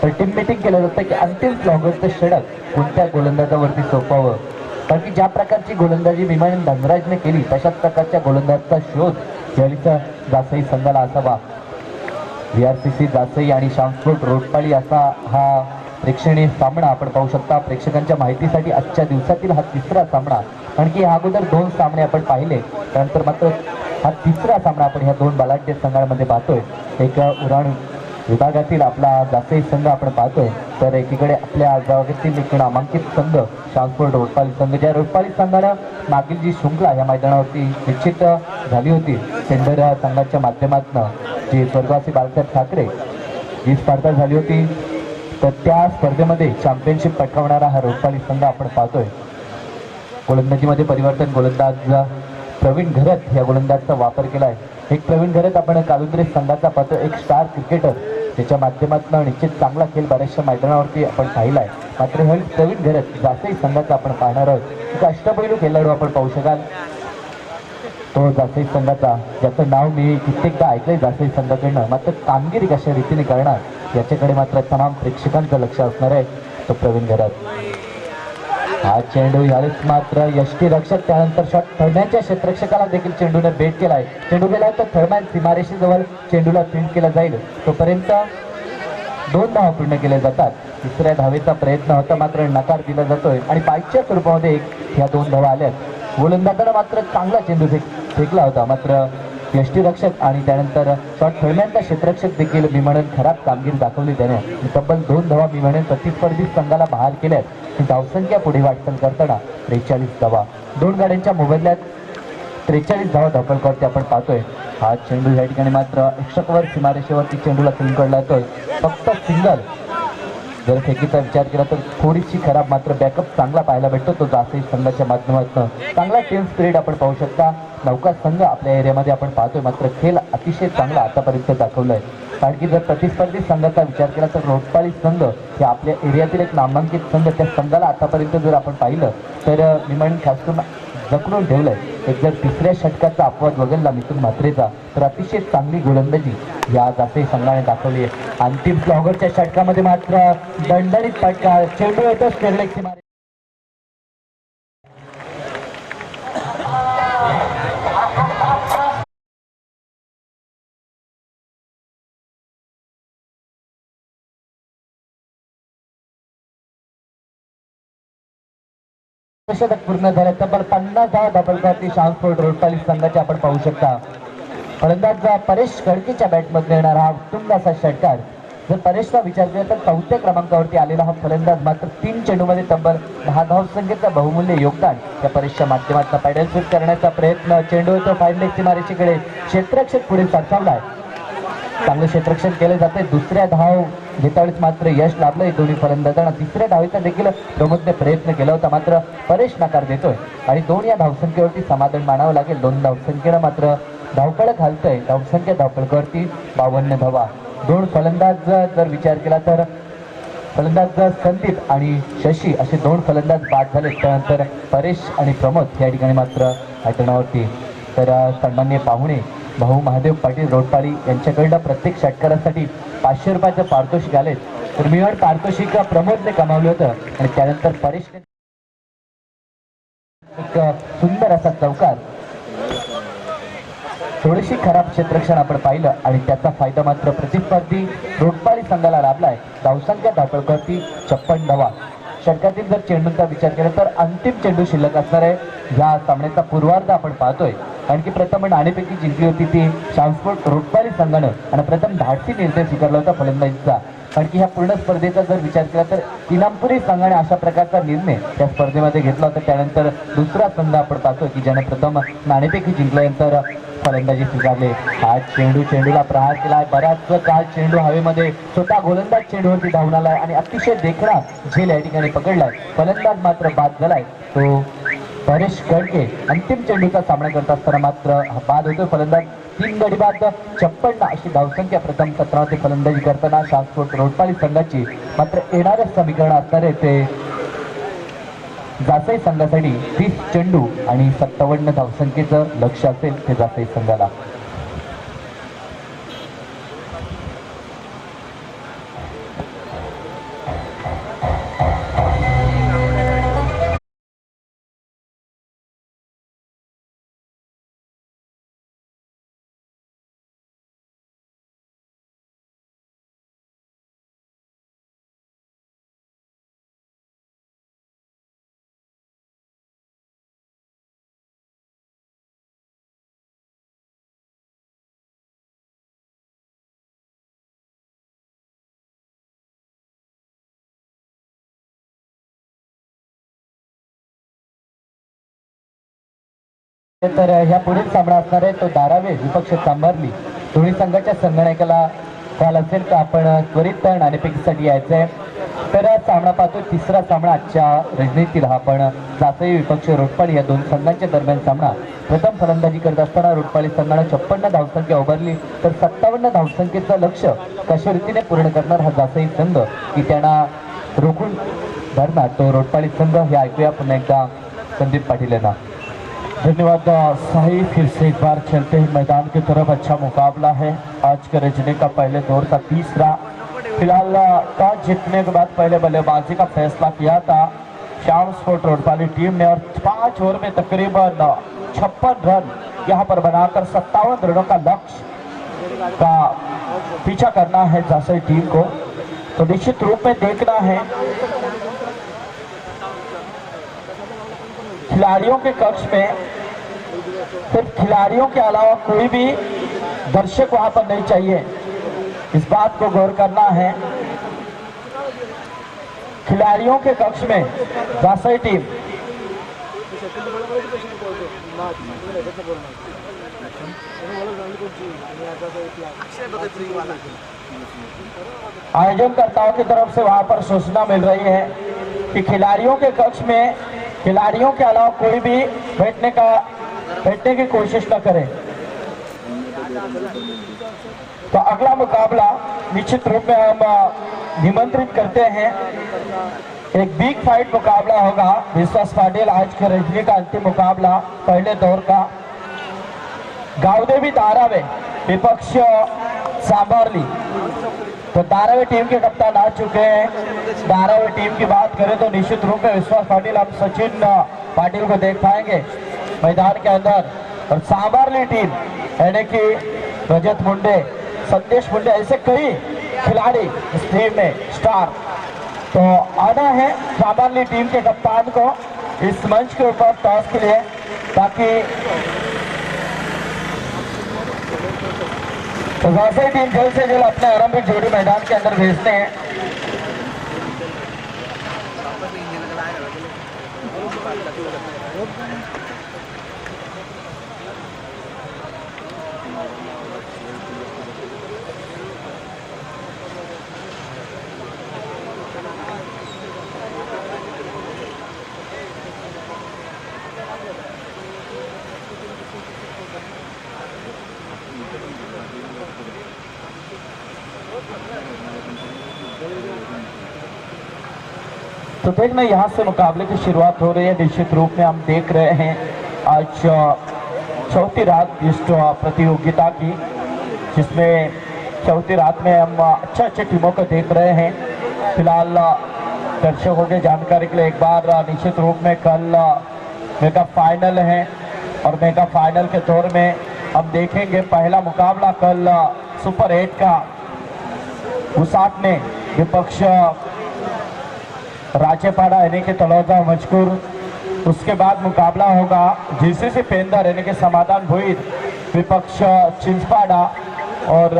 तर टीम मीटिंग केलं जातं की अंतिम स्लॉगरचं षटक कोणत्या गोलंदाजावरती सोपवावं, कारण की ज्या प्रकारची गोलंदाजी विमान धनराजने केली तशाच प्रकारच्या गोलंदाजाचा शोध यावेळीचा जासई संघाला असावा. VRCC जासई आणि शामस्फोट रोटपाळी असा हा प्रेक्षणीय सामना आपण पाहू शकता. प्रेक्षकांच्या माहितीसाठी आजच्या दिवसातील हा तिसरा सामना, कारण की ह्या अगोदर 2 सामने आपण पाहिले, त्यानंतर मात्र हा तिसरा सामना आपण ह्या 2 बलाढ्य संघांमध्ये पाहतोय. एक उरण विभागातील आपला जासई संघ आपण पाहतोय, तर एकीकडे आपल्या विभागातील एक नामांकित संघ शामस्फोट रोटपाळी संघ. ज्या रोटपाळी संघानं मागील जी शृंखला या मैदानावरती निश्चित झाली होती टेंडर संघाच्या माध्यमातून, जी स्वर्गवासी बाळासाहेब ठाकरे ही स्पर्धा झाली होती, तर त्या स्पर्धेमध्ये चॅम्पियनशिप पटकावणारा हा रोटपाळी संघ आपण पाहतोय. गोलंदाजीमध्ये परिवर्तन, गोलंदाज प्रवीण घरत या गोलंदाजचा वापर केला आहे. एक प्रवीण घरत आपण कालुंद्रे संघाचा पाहतो, एक स्टार क्रिकेटर, त्याच्या माध्यमातून निश्चित चांगला खेळ बऱ्याचशा मैदानावरती आपण पाहिला आहे. मात्र हे प्रवीण घरत जासई संघाचा आपण पाहणार आहोत. एक अष्टपैलू खेळाडू आपण पाहू शकाल, तो जासई संघाचा, ज्याचं नाव मी कित्येकदा ऐकलंय जासई संघाकडनं. मात्र कामगिरी कशा रीतीने करणार याच्याकडे मात्र तमाम प्रेक्षकांचं लक्ष असणार आहे. तो प्रवीण घरत. हा चेंडू यावेळेस मात्र यष्टीरक्षक त्यानंतर शॉट थर्डमॅनच्या क्षेत्ररक्षकाला देखील चेंडूने बेट केलाय. चेंडू गेला तर थर्डमॅन सीमारेषेजवळ चेंडूला फील्ड केला जाईल. तोपर्यंत 2 धावा पूर्ण केल्या जातात. तिसऱ्या धावेचा प्रयत्न होता, मात्र नकार दिला जातोय आणि पायच्या स्वरूपामध्ये ह्या 2 धावा आल्यात. गोलंदाजाला मात्र चांगला चेंडू फेकला होता, मात्र यष्टीरक्षक आणि त्यानंतर शॉट थर्डमॅनचा क्षेत्ररक्षक देखील मी म्हणून खराब कामगिरी दाखवली त्याने. तब्बल 2 धावा मी म्हणून प्रतिस्पर्धी संघाला बहाल केल्यात. धावसंख्या पुढे वाटचाल करताना 43 धावा, 2 गाड्यांच्या मोबदल्यात 43 धावा धावपळकावरती आपण पाहतोय. हा चेंडू या ठिकाणी मात्र रक्षकवर सीमारेषेवरती चेंडूला फील्ड कडला जातोय. फक्त सिंगल. जर फेकीचा विचार केला तर थोडीशी खराब, मात्र बॅकअप चांगला पाहायला भेटतो तो जासई संघाच्या माध्यमातून. चांगला टीम स्पिरिट आपण पाहू शकता. नौका संघ आपल्या एरियामध्ये आपण पाहतोय, मात्र खेळ अतिशय चांगला आतापर्यंत दाखवलाय. कारण की जर प्रतिस्पर्धी संघाचा विचार केला तर रोटपाळी संघ हे आपल्या एरियातील एक नामांकित संघ. त्या संघाला आतापर्यंत जर आपण पाहिलं तर मी म्हणून खास करून जखडून ठेवलंय. एक जर तिसऱ्या षटकाचा अपवाद वगळला मिथुन म्हात्रेचा, तर अतिशय चांगली गोलंदाजी या जासई संघाने दाखवली आहे. अंतिम स्लॉगरच्या षटकामध्ये मात्र दणदणीत फटका, चेंडू येतो स्टेरलेक्स सीमारेषेवर. षटक पूर्ण झाले. तब्बल 50 धावा धावपळकावरती शामस्फोट रोटपाळी संघाचे आपण पाहू शकता. फलंदाज परेश खडकेच्या बॅटमध्ये येणार हा उत्तुंग असा षटकार. जर परेशचा विचार केला तर 4थ्या क्रमांकावरती आलेला हा फलंदाज मात्र 3 चेंडूमध्ये तब्बल 10 धावसंख्येचं बहुमूल्य योगदान त्या परेशच्या माध्यमातून पॅडल स्वीप करण्याचा प्रयत्न. चेंडू येतो फाईन सीमारेषेकडे. क्षेत्ररक्षक पुढे सरसावलाय. चांगलं क्षेत्ररक्षण केलं जाते. दुसऱ्या धाव घेतावेळेस मात्र यश लाभलंय दोन्ही फलंदाजांना. तिसऱ्या धावेचा देखील प्रमोदने प्रयत्न केला होता, मात्र परेश नकार देतोय आणि 2 या धावसंख्येवरती समाधान मानावं लागेल. 2 धावसंख्येनं मात्र धावपळ घालतोय. धावसंख्या धावपळकावरती 52 धावा. 2 फलंदाज जर विचार केला तर फलंदाज संदीप आणि शशी असे 2 फलंदाज बाद झाले. त्यानंतर परेश आणि प्रमोद या ठिकाणी मात्र मैदानावरती. तर सन्माननीय पाहुणे भाऊ महादेव पाटील रोटपाळी यांच्याकडनं प्रत्येक षटकारासाठी 500 रुपयाचं पारितोषिक आले. तर मी पारितोषिक प्रमोदने कमावलं होतं आणि त्यानंतर परेशने एक सुंदर असा चौकार. थोडीशी खराब क्षेत्ररक्षण आपण पाहिलं आणि त्याचा फायदा मात्र प्रतिस्पर्धी रोटपाळी संघाला लाभलाय. धावसंख्या धावपळकावरती 56 धावा. षटकातील जर चेंडूंचा विचार केला तर अंतिम चेंडू शिल्लक असणार आहे. या सामन्याचा पूर्वार्ध आपण पाहतोय, कारण की प्रथम नाणेफेकी जिंकली होती ती शामस्फोट रोटपाळी संघानं आणि प्रथम धाडसी निर्णय स्वीकारला होता फलंदाजीचा. कारण की ह्या पूर्ण स्पर्धेचा जर विचार केला तर इनामपुरी संघाने अशा प्रकारचा निर्णय त्या स्पर्धेमध्ये घेतला होता. त्यानंतर दुसरा संघ आपण पाहतोय की ज्याने प्रथम नाणेफेकी जिंकल्यानंतर फलंदाजी स्वीकारले. हा चेंडूला प्रहार केलाय. बराच काळ चेंडू हवेमध्ये स्वतः गोलंदाज चेंडूवरती धावून आलाय आणि अतिशय देखणा झेल या ठिकाणी पकडलाय. फलंदाज मात्र बाद झालाय. तो परेश गडके अंतिम चेंडूचा सामना करत असताना मात्र हा बाद होतो. फलंदाज 3 गडी बाद 56 अशी धावसंख्या प्रथम सत्रामध्ये फलंदाजी करताना ट्रान्सपोर्ट रोडपाली संघाची. मात्र येणाऱ्या समीकरण असणारे ते जासई संघासाठी 30 चेंडू आणि 57 धावसंख्येचं लक्ष असेल ते जासई संघाला. तर ह्या पुढील सामना असणार आहे तो धारावे विपक्ष चांभारली. दोन्ही संघाच्या संगणकाला कॉल असेल तर आपण त्वरित टर्न आणि पिकसाठी यायचं आहे. तर सामना पाहतो तिसरा सामना आजच्या रणनीतीला. आपण जासई विपक्ष रोडपाली या दोन संघांच्या दरम्यान सामना. प्रथम फलंदाजी करत असताना रोडपाली संघानं 56 धावसंख्या उभारली तर 57 धावसंख्येचं लक्ष कशा रीतीने पूर्ण करणार हा जासई संघ की त्यांना रोखून धरणार तो रोडपाली संघ हे ऐकूया पुन्हा एकदा संदीप पाटील यांना. धन्यवाद साही. फिर से एक बार चलते हैं मैदान की तरफ. अच्छा मुकाबला है आज के रजनी का पहले दौर का तीसरा. फिलहाल टॉस जीतने के बाद पहले बल्लेबाजी का फैसला किया था श्याम स्पोर्ट रोडपाली टीम ने और 5 ओवर में तकरीबन 56 रन यहां पर बनाकर 57 रनों का लक्ष्य का पीछा करना है जासई टीम को. तो निश्चित रूप में देखना है खिलाड़ियों के कक्ष में सिर्फ खिलाड़ियों के अलावा कोई भी दर्शक वहां पर नहीं चाहिए. इस बात को गौर करना है. खिलाड़ियों के कक्ष में जासई टीम आयोजनकर्ताओं की तरफ से वहां पर सूचना मिल रही है कि खिलाड़ियों के कक्ष में खिलाड़ियों के अलावा कोई भी बैठने की कोशिश न करे. तो अगला मुकाबला निश्चित रूप में हम निमंत्रित करते हैं. एक बिग फाइट मुकाबला होगा. विश्वास पाटिल आज के रजनी का अंतिम मुकाबला पहले दौर का. गावदेवी धारावे विपक्ष सांभरली. तो धारावी टीम के कप्तान आ चुके हैं. धारावी टीम की बात करें तो निश्चित रूप में विश्वास पाटिल, हम सचिन पाटिल को देख पाएंगे मैदान के अंदर. और सांभरली टीम यानी कि रजत मुंडे, संदेश मुंडे, ऐसे कई खिलाड़ी इस टीम में स्टार. तो आना है सांभरली टीम के कप्तान को इस मंच के ऊपर टॉस के लिए, ताकि तो जासई टीम जल्द से जल्द अपने आरंभिक जोड़ी मैदान के अंदर भेजते हैं. तो देखना यहाँ से मुकाबले की शुरुआत हो रही है. निश्चित रूप में हम देख रहे हैं आज चौथी रात इस प्रतियोगिता की, जिसमें चौथी रात में हम अच्छे टीमों को देख रहे हैं. फिलहाल दर्शकों के जानकारी के लिए एक बार निश्चित रूप में कल मेगा फाइनल है और मेगा फाइनल के दौर में हम देखेंगे पहला मुकाबला कल सुपर 8 का उसाट में विपक्ष राजेपाड़ा यानी कि तलौजा मजकूर. उसके बाद मुकाबला होगा जीसीसी पेंदर यानी कि समाधान भुईर विपक्ष चिंचपाड़ा. और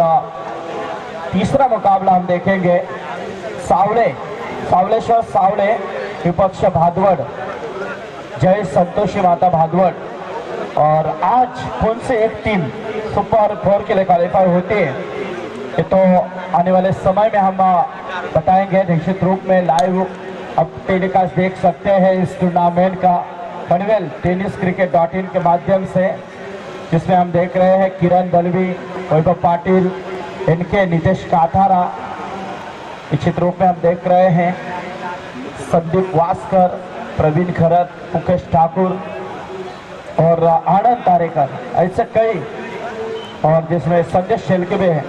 तीसरा मुकाबला हम देखेंगे सावलेश्वर सावले विपक्ष भादवड़ जय संतोषी माता भादवड़. और आज कौन से एक टीम सुपर 4 के लिए क्वालिफाई होती है ये तो आने वाले समय में हम बताएंगे. निश्चित रूप में लाइव अब टेलीकास्ट देख सकते हैं इस टूर्नामेंट का. पनवेल टेनिस क्रिकेट .in के माध्यम से, जिसमें हम देख रहे हैं किरण दलवी, वैभव पाटिल, इनके नितेश काथारा, निश्चित रूप में हम देख रहे हैं संदीप वास्कर, प्रवीण खरत, मुकेश ठाकुर और आनंद तारेकर, ऐसे कई, और जिसमें संजय शेलके भी हैं।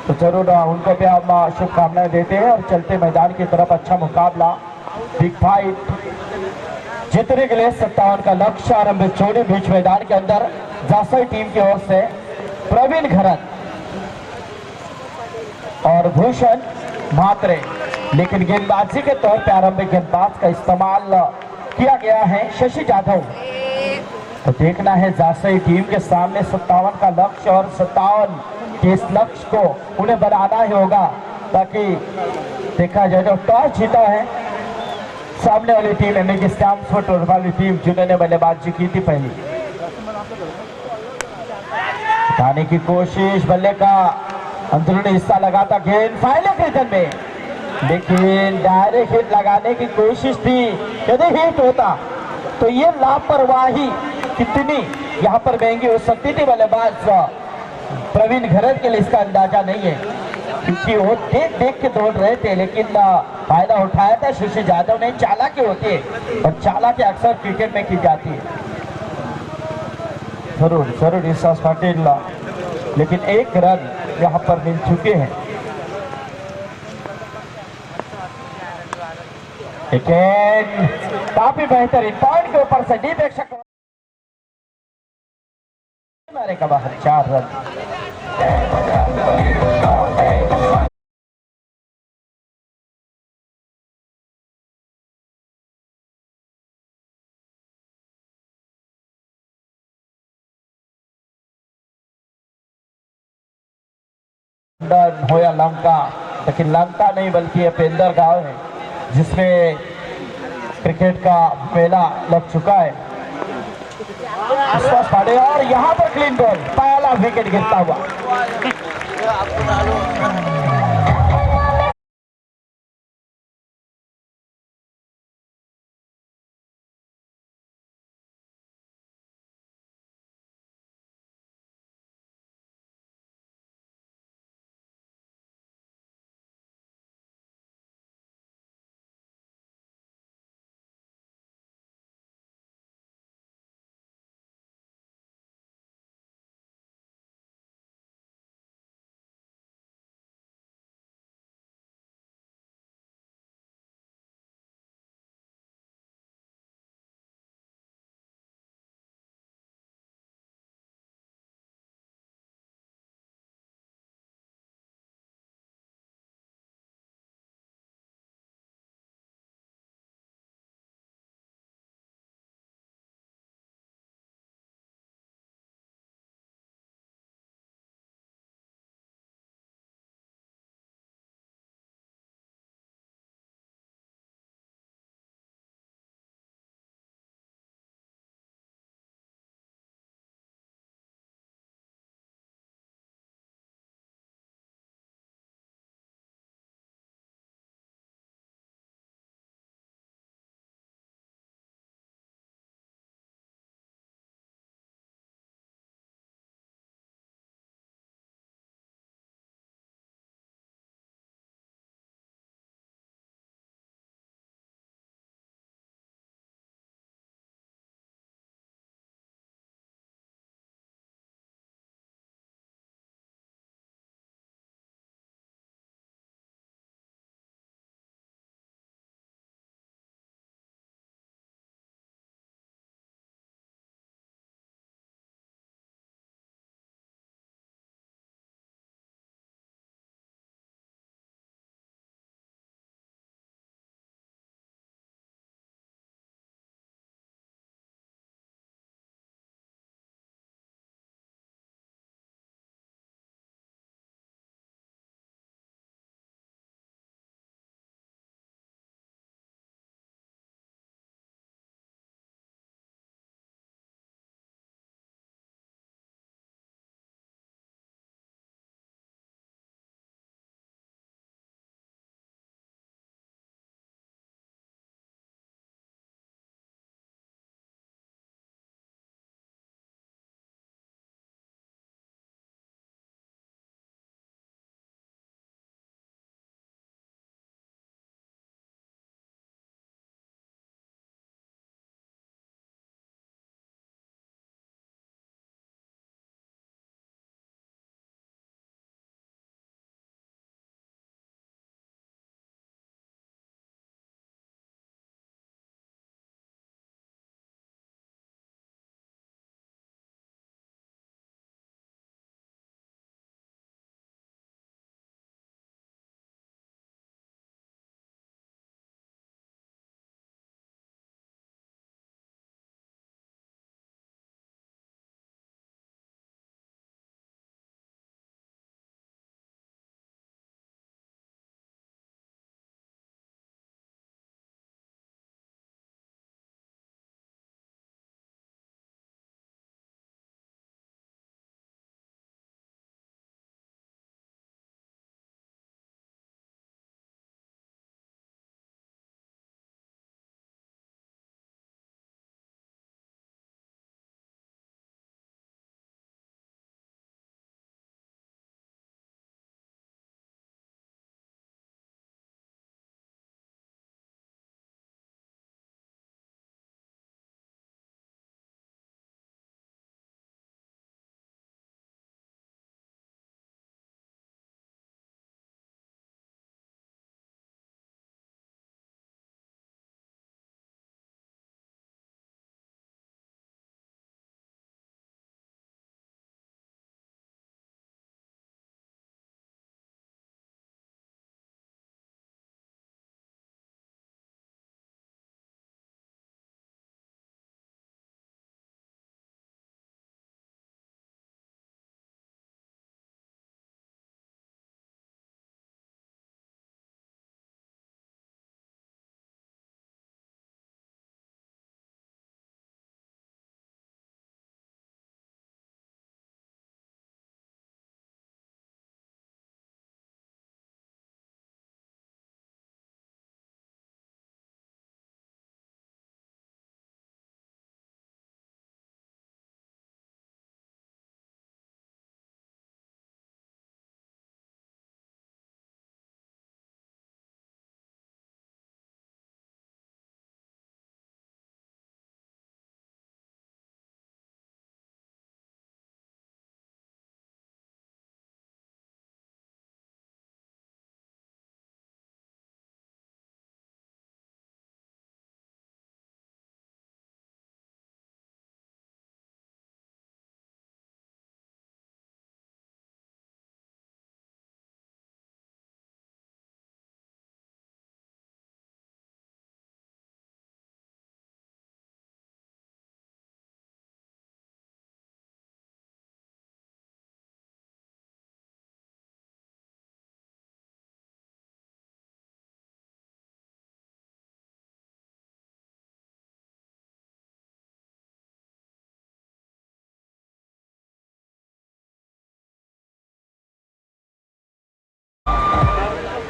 तो जरूर उनको भी हम शुभकामनाएं देते हैं और चलते मैदान की तरफ अच्छा मुकाबला, बिग फाइट जीतने के लिए 57 का लक्ष्य आरंभ चौड़े बीच मैदान के अंदर जासई टीम की ओर से प्रवीण खरत और भूषण म्हात्रे, लेकिन गेंदबाजी के तौर पर आरंभिक गेंदबाज का इस्तेमाल किया गया है शशि जाधव। तो देखना है जासई टीम के सामने 57 का लक्ष्य, और 57 के इस लक्ष्य को उन्हें बनाना ही होगा, ताकि देखा जाए जो टॉस जीता है सामने वाली टीम एमए स्टैम्फोर्ड वाली टीम जिन्होंने बल्लेबाजी की थी पहली। उठाने की कोशिश, बल्ले का अंदरूनी हिस्सा लगाता गेंद फाइनल रीजन में, लेकिन डायरेक्ट हिट लगाने की कोशिश थी। यदि हिट होता तो ये लापरवाही कितनी यहाँ पर महंगी हो सकती थी बल्लेबाज प्रवीण खरत के लिए, इसका अंदाजा नहीं है, क्योंकि वो देख देख के दौड़ रहे थे, लेकिन फायदा उठाया था शशि यादव ने। चालाकी होती है और चालाकी अक्सर क्रिकेट में की जाती है। जरूर ईसास पाटिल, लेकिन एक रन यहाँ पर मिल चुके हैं। लेकिन काफी बेहतरीन पॉइंट के ऊपर से डीप एक्शन मारे का बाहर 4 रन। हो या लंका, लेकिन लंका नहीं बल्कि ये पेंदर गांव है जिसमें क्रिकेट का मेला लग चुका है। और यहाँ पर क्लीन बॉल, पहला विकेट गिरता हुआ।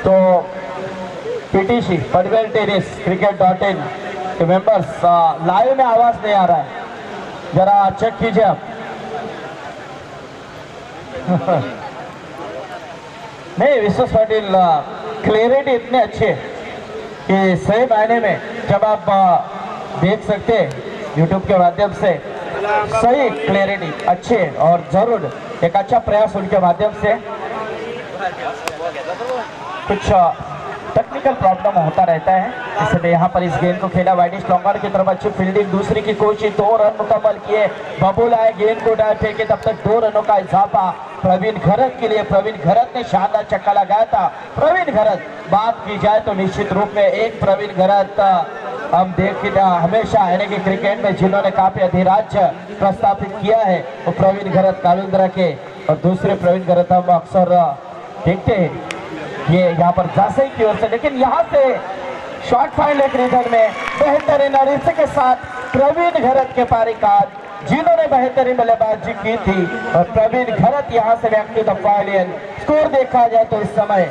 तो पीटीसी पनवेल टेनिस cricket.in के मेंबर्स लाइव में आवाज नहीं आ रहा है, जरा चेक कीजिए आप। नहीं विश्वास पाटिल, क्लियरिटी इतने अच्छे कि सही मायने में जब आप देख सकते हैं यूट्यूब के माध्यम से, सही क्लियरिटी अच्छे, और जरूर एक अच्छा प्रयास उनके माध्यम से। कुछ टेक्निकल प्रॉब्लम होता रहता है, इसलिए यहाँ पर इस गेंद को खेला वाइडिश लॉन्गर की तरफ, अच्छी फील्डिंग, दूसरी की कोशिश, 2 रन मुकम्मल किए, बबूल आए, गेंद को डाल फेंके, तब तक 2 रनों का इजाफा प्रवीण घरत के लिए। प्रवीण घरत ने शानदार छक्का लगाया था। प्रवीण घरत, बात की जाए तो निश्चित रूप में एक प्रवीण घरत हम देखते हमेशा यानी कि क्रिकेट में जिन्होंने काफी अधिराज्य प्रस्थापित किया है वो प्रवीण घरत कालुंद्रा के, और दूसरे प्रवीण घरत हम अक्सर देखते हैं ये यहाँ पर जासई की ओर से, लेकिन यहाँ से शॉर्ट फाइल एक रीजन में बेहतरीन, और इसके साथ प्रवीण घरत के पारी का जिन्होंने बेहतरीन बल्लेबाजी की थी, और प्रवीण घरत यहाँ से back to the pavilion. Score देखा जाए तो इस समय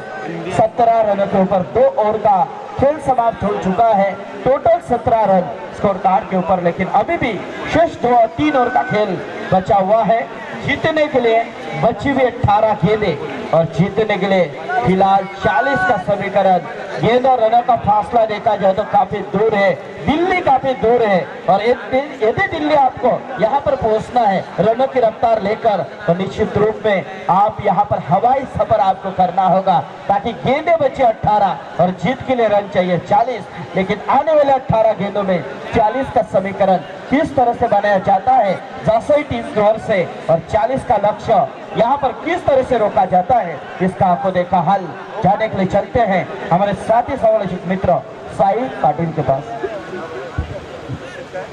17 रनों के ऊपर 2 ओवर का खेल समाप्त हो चुका है, टोटल 17 रन स्कोर कार्ड के ऊपर, लेकिन अभी भी शेष 3 ओवर का खेल बचा हुआ है। जीतने के लिए बची हुई 18 गेंदें, और जीतने के लिए फिलहाल 40 का समीकरण। गेंद और रनों का फासला देखा जाए तो काफी दूर है, दिल्ली काफी दूर है, और यदि दिल्ली आपको यहाँ पर पहुंचना है रनों की रफ्तार लेकर, तो निश्चित रूप में आप यहाँ पर हवाई सफर आपको करना होगा, ताकि गेंदें बचे 18 और जीत के लिए रन चाहिए 40। लेकिन आने वाले 18 गेंदों में 40 का समीकरण किस तरह से बनाया जाता है जासई टीम की ओर से, और 40 का लक्ष्य यहाँ पर किस तरह से रोका जाता है, इसका आपको देखा हल जाने के लिए चलते हैं हमारे साथी समालोचक मित्र साई पाटील के पास।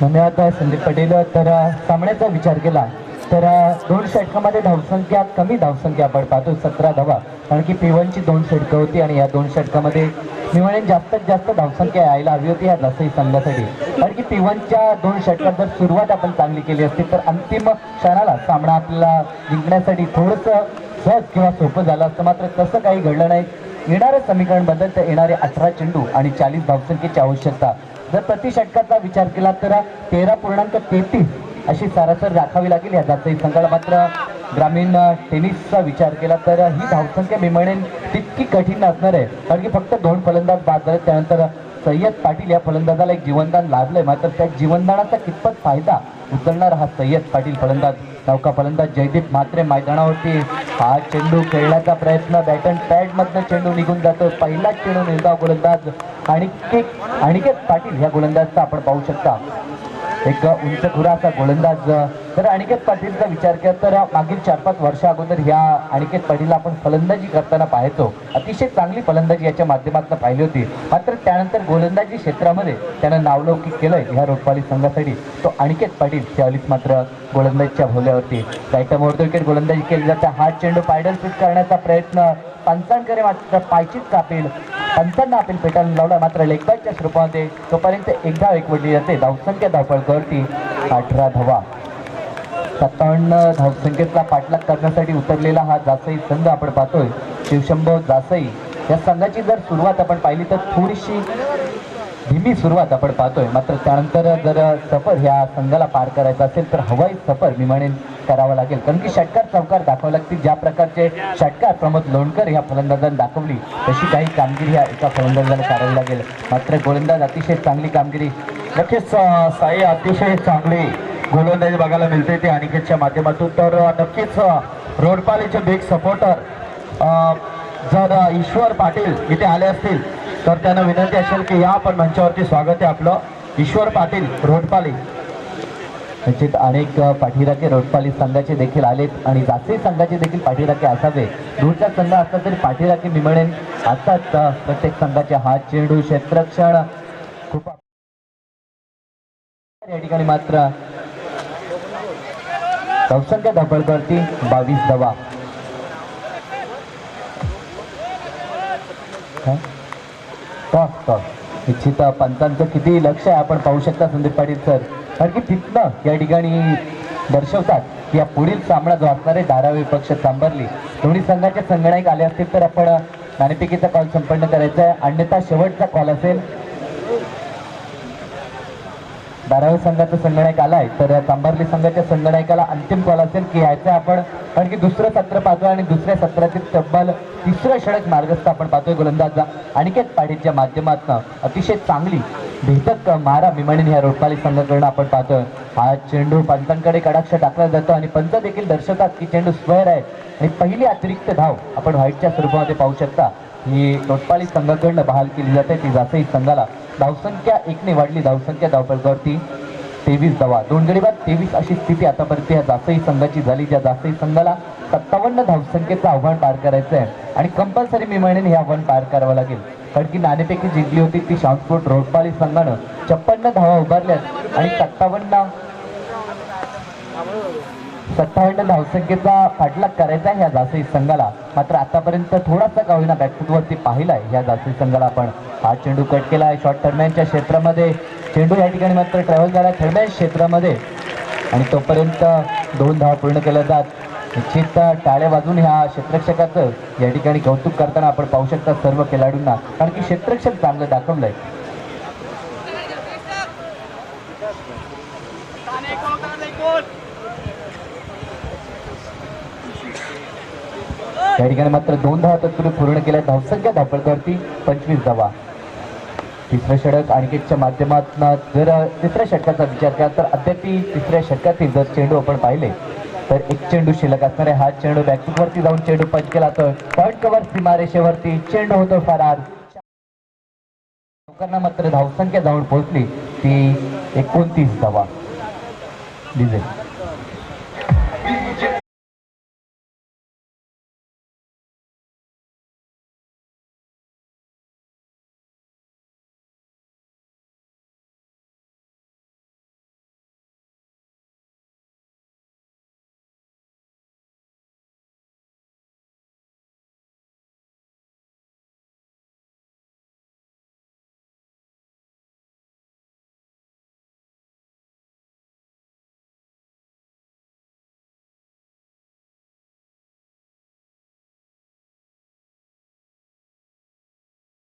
धन्यवाद संदीप पटेल। तर सामन्याचा विचार केला तर 2 षटकामध्ये धावसंख्या कमी धावसंख्या आपण पाहतो 17 धावा, कारण की P1ची 2 षटकं होती, आणि या 2 षटकामध्ये मी म्हणेन जास्तीत जास्त धावसंख्या यायला हवी होती या जासई संघासाठी, कारण की P1च्या 2 षटकात जर सुरुवात आपण चांगली केली असती तर अंतिम क्षणाला सामना आपल्याला जिंकण्यासाठी थोडंसं सहज किंवा सोपं झालं असतं, मात्र तसं काही घडलं नाही। येणारे समीकरण बदलतं, येणारे 18 चेंडू आणि 40 धावसंख्येची आवश्यकता। जर प्रति षटकाचा विचार केला तर 13.33 अशी सरासरी राखावी लागेल या जासई संघाला। मात्र ग्रामीण टेनिसचा विचार केला तर ही धावसंख्या मी म्हणेन तितकी कठीण नसणार आहे, कारण की फक्त 2 फलंदाज बाद झाले, त्यानंतर सय्यद पाटील या फलंदाजाला एक जीवनदान लाभलंय, मात्र त्या जीवनदानाचा कितपत फायदा उचलणार हा सय्यद पाटील फलंदाज। नौका फलंदाज जयदीप म्हात्रे मैदानावरती, हा चेंडू खेळण्याचा प्रयत्न, बॅट अँड पॅड मधनं चेंडू निघून जातो, पहिला चेंडू निर्धाव गोलंदाज अनिकेत पाटील या गोलंदाजचा आपण पाहू शकता, एक उंच खुरा असा गोलंदाज। तर अनिकेत पाटीलचा विचार केला तर मागील 4-5 वर्षा अगोदर ह्या अनिकेत पाटीलला आपण फलंदाजी करताना पाहतो, अतिशय चांगली फलंदाजी याच्या माध्यमातून पाहिली होती, मात्र त्यानंतर गोलंदाजी क्षेत्रामध्ये त्यानं नावलौकिक केलंय ह्या रोटपाली संघासाठी तो अनिकेत पाटील। त्यावेळीच मात्र गोलंदाजीच्या भोवल्यावरती राईटम ओव्हर द विकेट गोलंदाजी केली जाते, हा चेंडू पायडल फिट करण्याचा प्रयत्न, पंचांकडे मात्र पायचीत कापेल, पंचांना अपील पेटाळून लावला, मात्र लेगबाईच्या स्वरूपामध्ये तोपर्यंत एक धाव एकवटली जाते। धावसंख्या धावपळकरती 18 धावा, 57 धावसंख्येचा पाठलाग करण्यासाठी उतरलेला हा जासई संघ आपण पाहतोय। शिवशंभो जासई या संघाची जर सुरुवात आपण पाहिली तर थोडीशी धीमी सुरुवात आपण पाहतोय, मात्र त्यानंतर जर सफर ह्या संघाला पार करायचा असेल तर हवाई सफर मी म्हणेन करावा लागेल, कारण की षटकार चौकार दाखवावे लागतील। ज्या प्रकारचे षटकार प्रमोद लोणकर ह्या फलंदाजांनी दाखवली तशी काही कामगिरी ह्या एका फलंदाजाला करावी लागेल, मात्र गोलंदाज अतिशय चांगली कामगिरी। नक्कीच साई अतिशय चांगली गोलंदाजी बघायला मिळते ते अनिकेतच्या माध्यमातून। तर नक्कीच रोडपालीचे बिग सपोर्टर जर ईश्वर पाटील इथे आले असतील तर त्यांना विनंती असेल की या आपण मंचावरती स्वागत आहे आपलं ईश्वर पाटील रोडपाली। निश्चित अनेक पाठीराखे रोटपाली संघाचे देखील आलेत, आणि जासई संघाचे देखील पाठीराखे असावे। दूरचा संघ असला तरी पाठीराखे मी म्हणेन असतात प्रत्येक संघाचे। हा चेंडू क्षेत्ररक्षण खूप या ठिकाणी मात्र धावसंख्या धावपळकरती 22 धावा। निश्चित पंचांचं किती लक्ष आहे आपण पाहू शकता संदीप पाटील सर, कारण की तिथनं या ठिकाणी दर्शवतात की या पुढील सामना जो असणार आहे धारावी पक्ष चांबरली दोन्ही संघाचे संगणक आले असतील तर आपण नाणेफेकीचा कॉल संपन्न करायचा आहे, अन्यथा शेवटचा कॉल असेल. 12व्या संघाचा संगणक आलाय तर तांबार्ली संघाच्या संगणकाला अंतिम कॉल असेल की यायचं आपण, कारण की दुसरं सत्र पाहतोय आणि दुसऱ्या सत्रातील तब्बल तिसरं षटक मार्गस्थ आपण पाहतोय. गोलंदाज अनिकेत पाटीलच्या माध्यमातून अतिशय चांगली भेदक मारा मी म्हणेन ह्या रोटपाली संघाकडून आपण पाहतोय. हा चेंडू पंचांकडे कडाक्ष टाकला जातो आणि पंच देखील दर्शवतात की चेंडू स्क्वेअर आहे आणि पहिली अतिरिक्त धाव आपण व्हाईटच्या स्वरूपामध्ये पाहू शकता. ही रोटपाली संघाकडनं बहाल केली जाते. ती जासई संघाला धावसंख्या 1ने वाढली. धावसंख्या धावपळीवरती 23 धावा, 2 गडी बाद 23 अशी स्थिती आतापर्यंत या जासई संघाची झाली. ज्या जासई संघाला 57 धावसंख्येचं आव्हान पार करायचं आहे आणि कंपल्सरी मी म्हणेन हे आव्हान पार करावं लागेल, कारण की नाणेफेकी जिंकली होती ती शांतस्फोट रोटपाली संघानं 56 धावा उभारल्यात आणि 57 धावसंख्येचा पाठलाग करायचा आहे ह्या जासई संघाला. मात्र आतापर्यंत थोडासा का होईना बॅकफुटवरती पाहिलाय ह्या जासई संघाला आपण. हा चेंडू कट केला आहे शॉर्ट टर्मॅनच्या क्षेत्रामध्ये. चेंडू या ठिकाणी मात्र ट्रॅव्हल झाला थर्डमॅन क्षेत्रामध्ये आणि तोपर्यंत 2 धावा पूर्ण केल्या जात. निश्चित टाळ्या वाजून ह्या क्षेत्ररक्षकाचं या ठिकाणी कौतुक करताना आपण पाहू शकता सर्व खेळाडूंना, कारण की क्षेत्ररक्षक चांगलं दाखवलंय. या ठिकाणी मात्र 2 धावा तत्पूर्वी पूर्ण केल्या. धावसंख्या धावपळीवरती 25 धावा. तिसरं षटक अनिकेतच्या माध्यमातून जर तिसऱ्या षटकाचा विचार केला तर अद्याप तिसऱ्या षटकातील जर चेंडू आपण पाहिले तर एक चेंडू शिल्लक असणार आहे. हा चेंडू बॅकफुटवरती जाऊन चेंडू पंच केला तर पॉईंट कव्हर सीमारेषेवरती चेंडू होतो फरार. लोकांना मात्र धावसंख्या जाऊन पोहोचली ती 29 धावा. डिझेल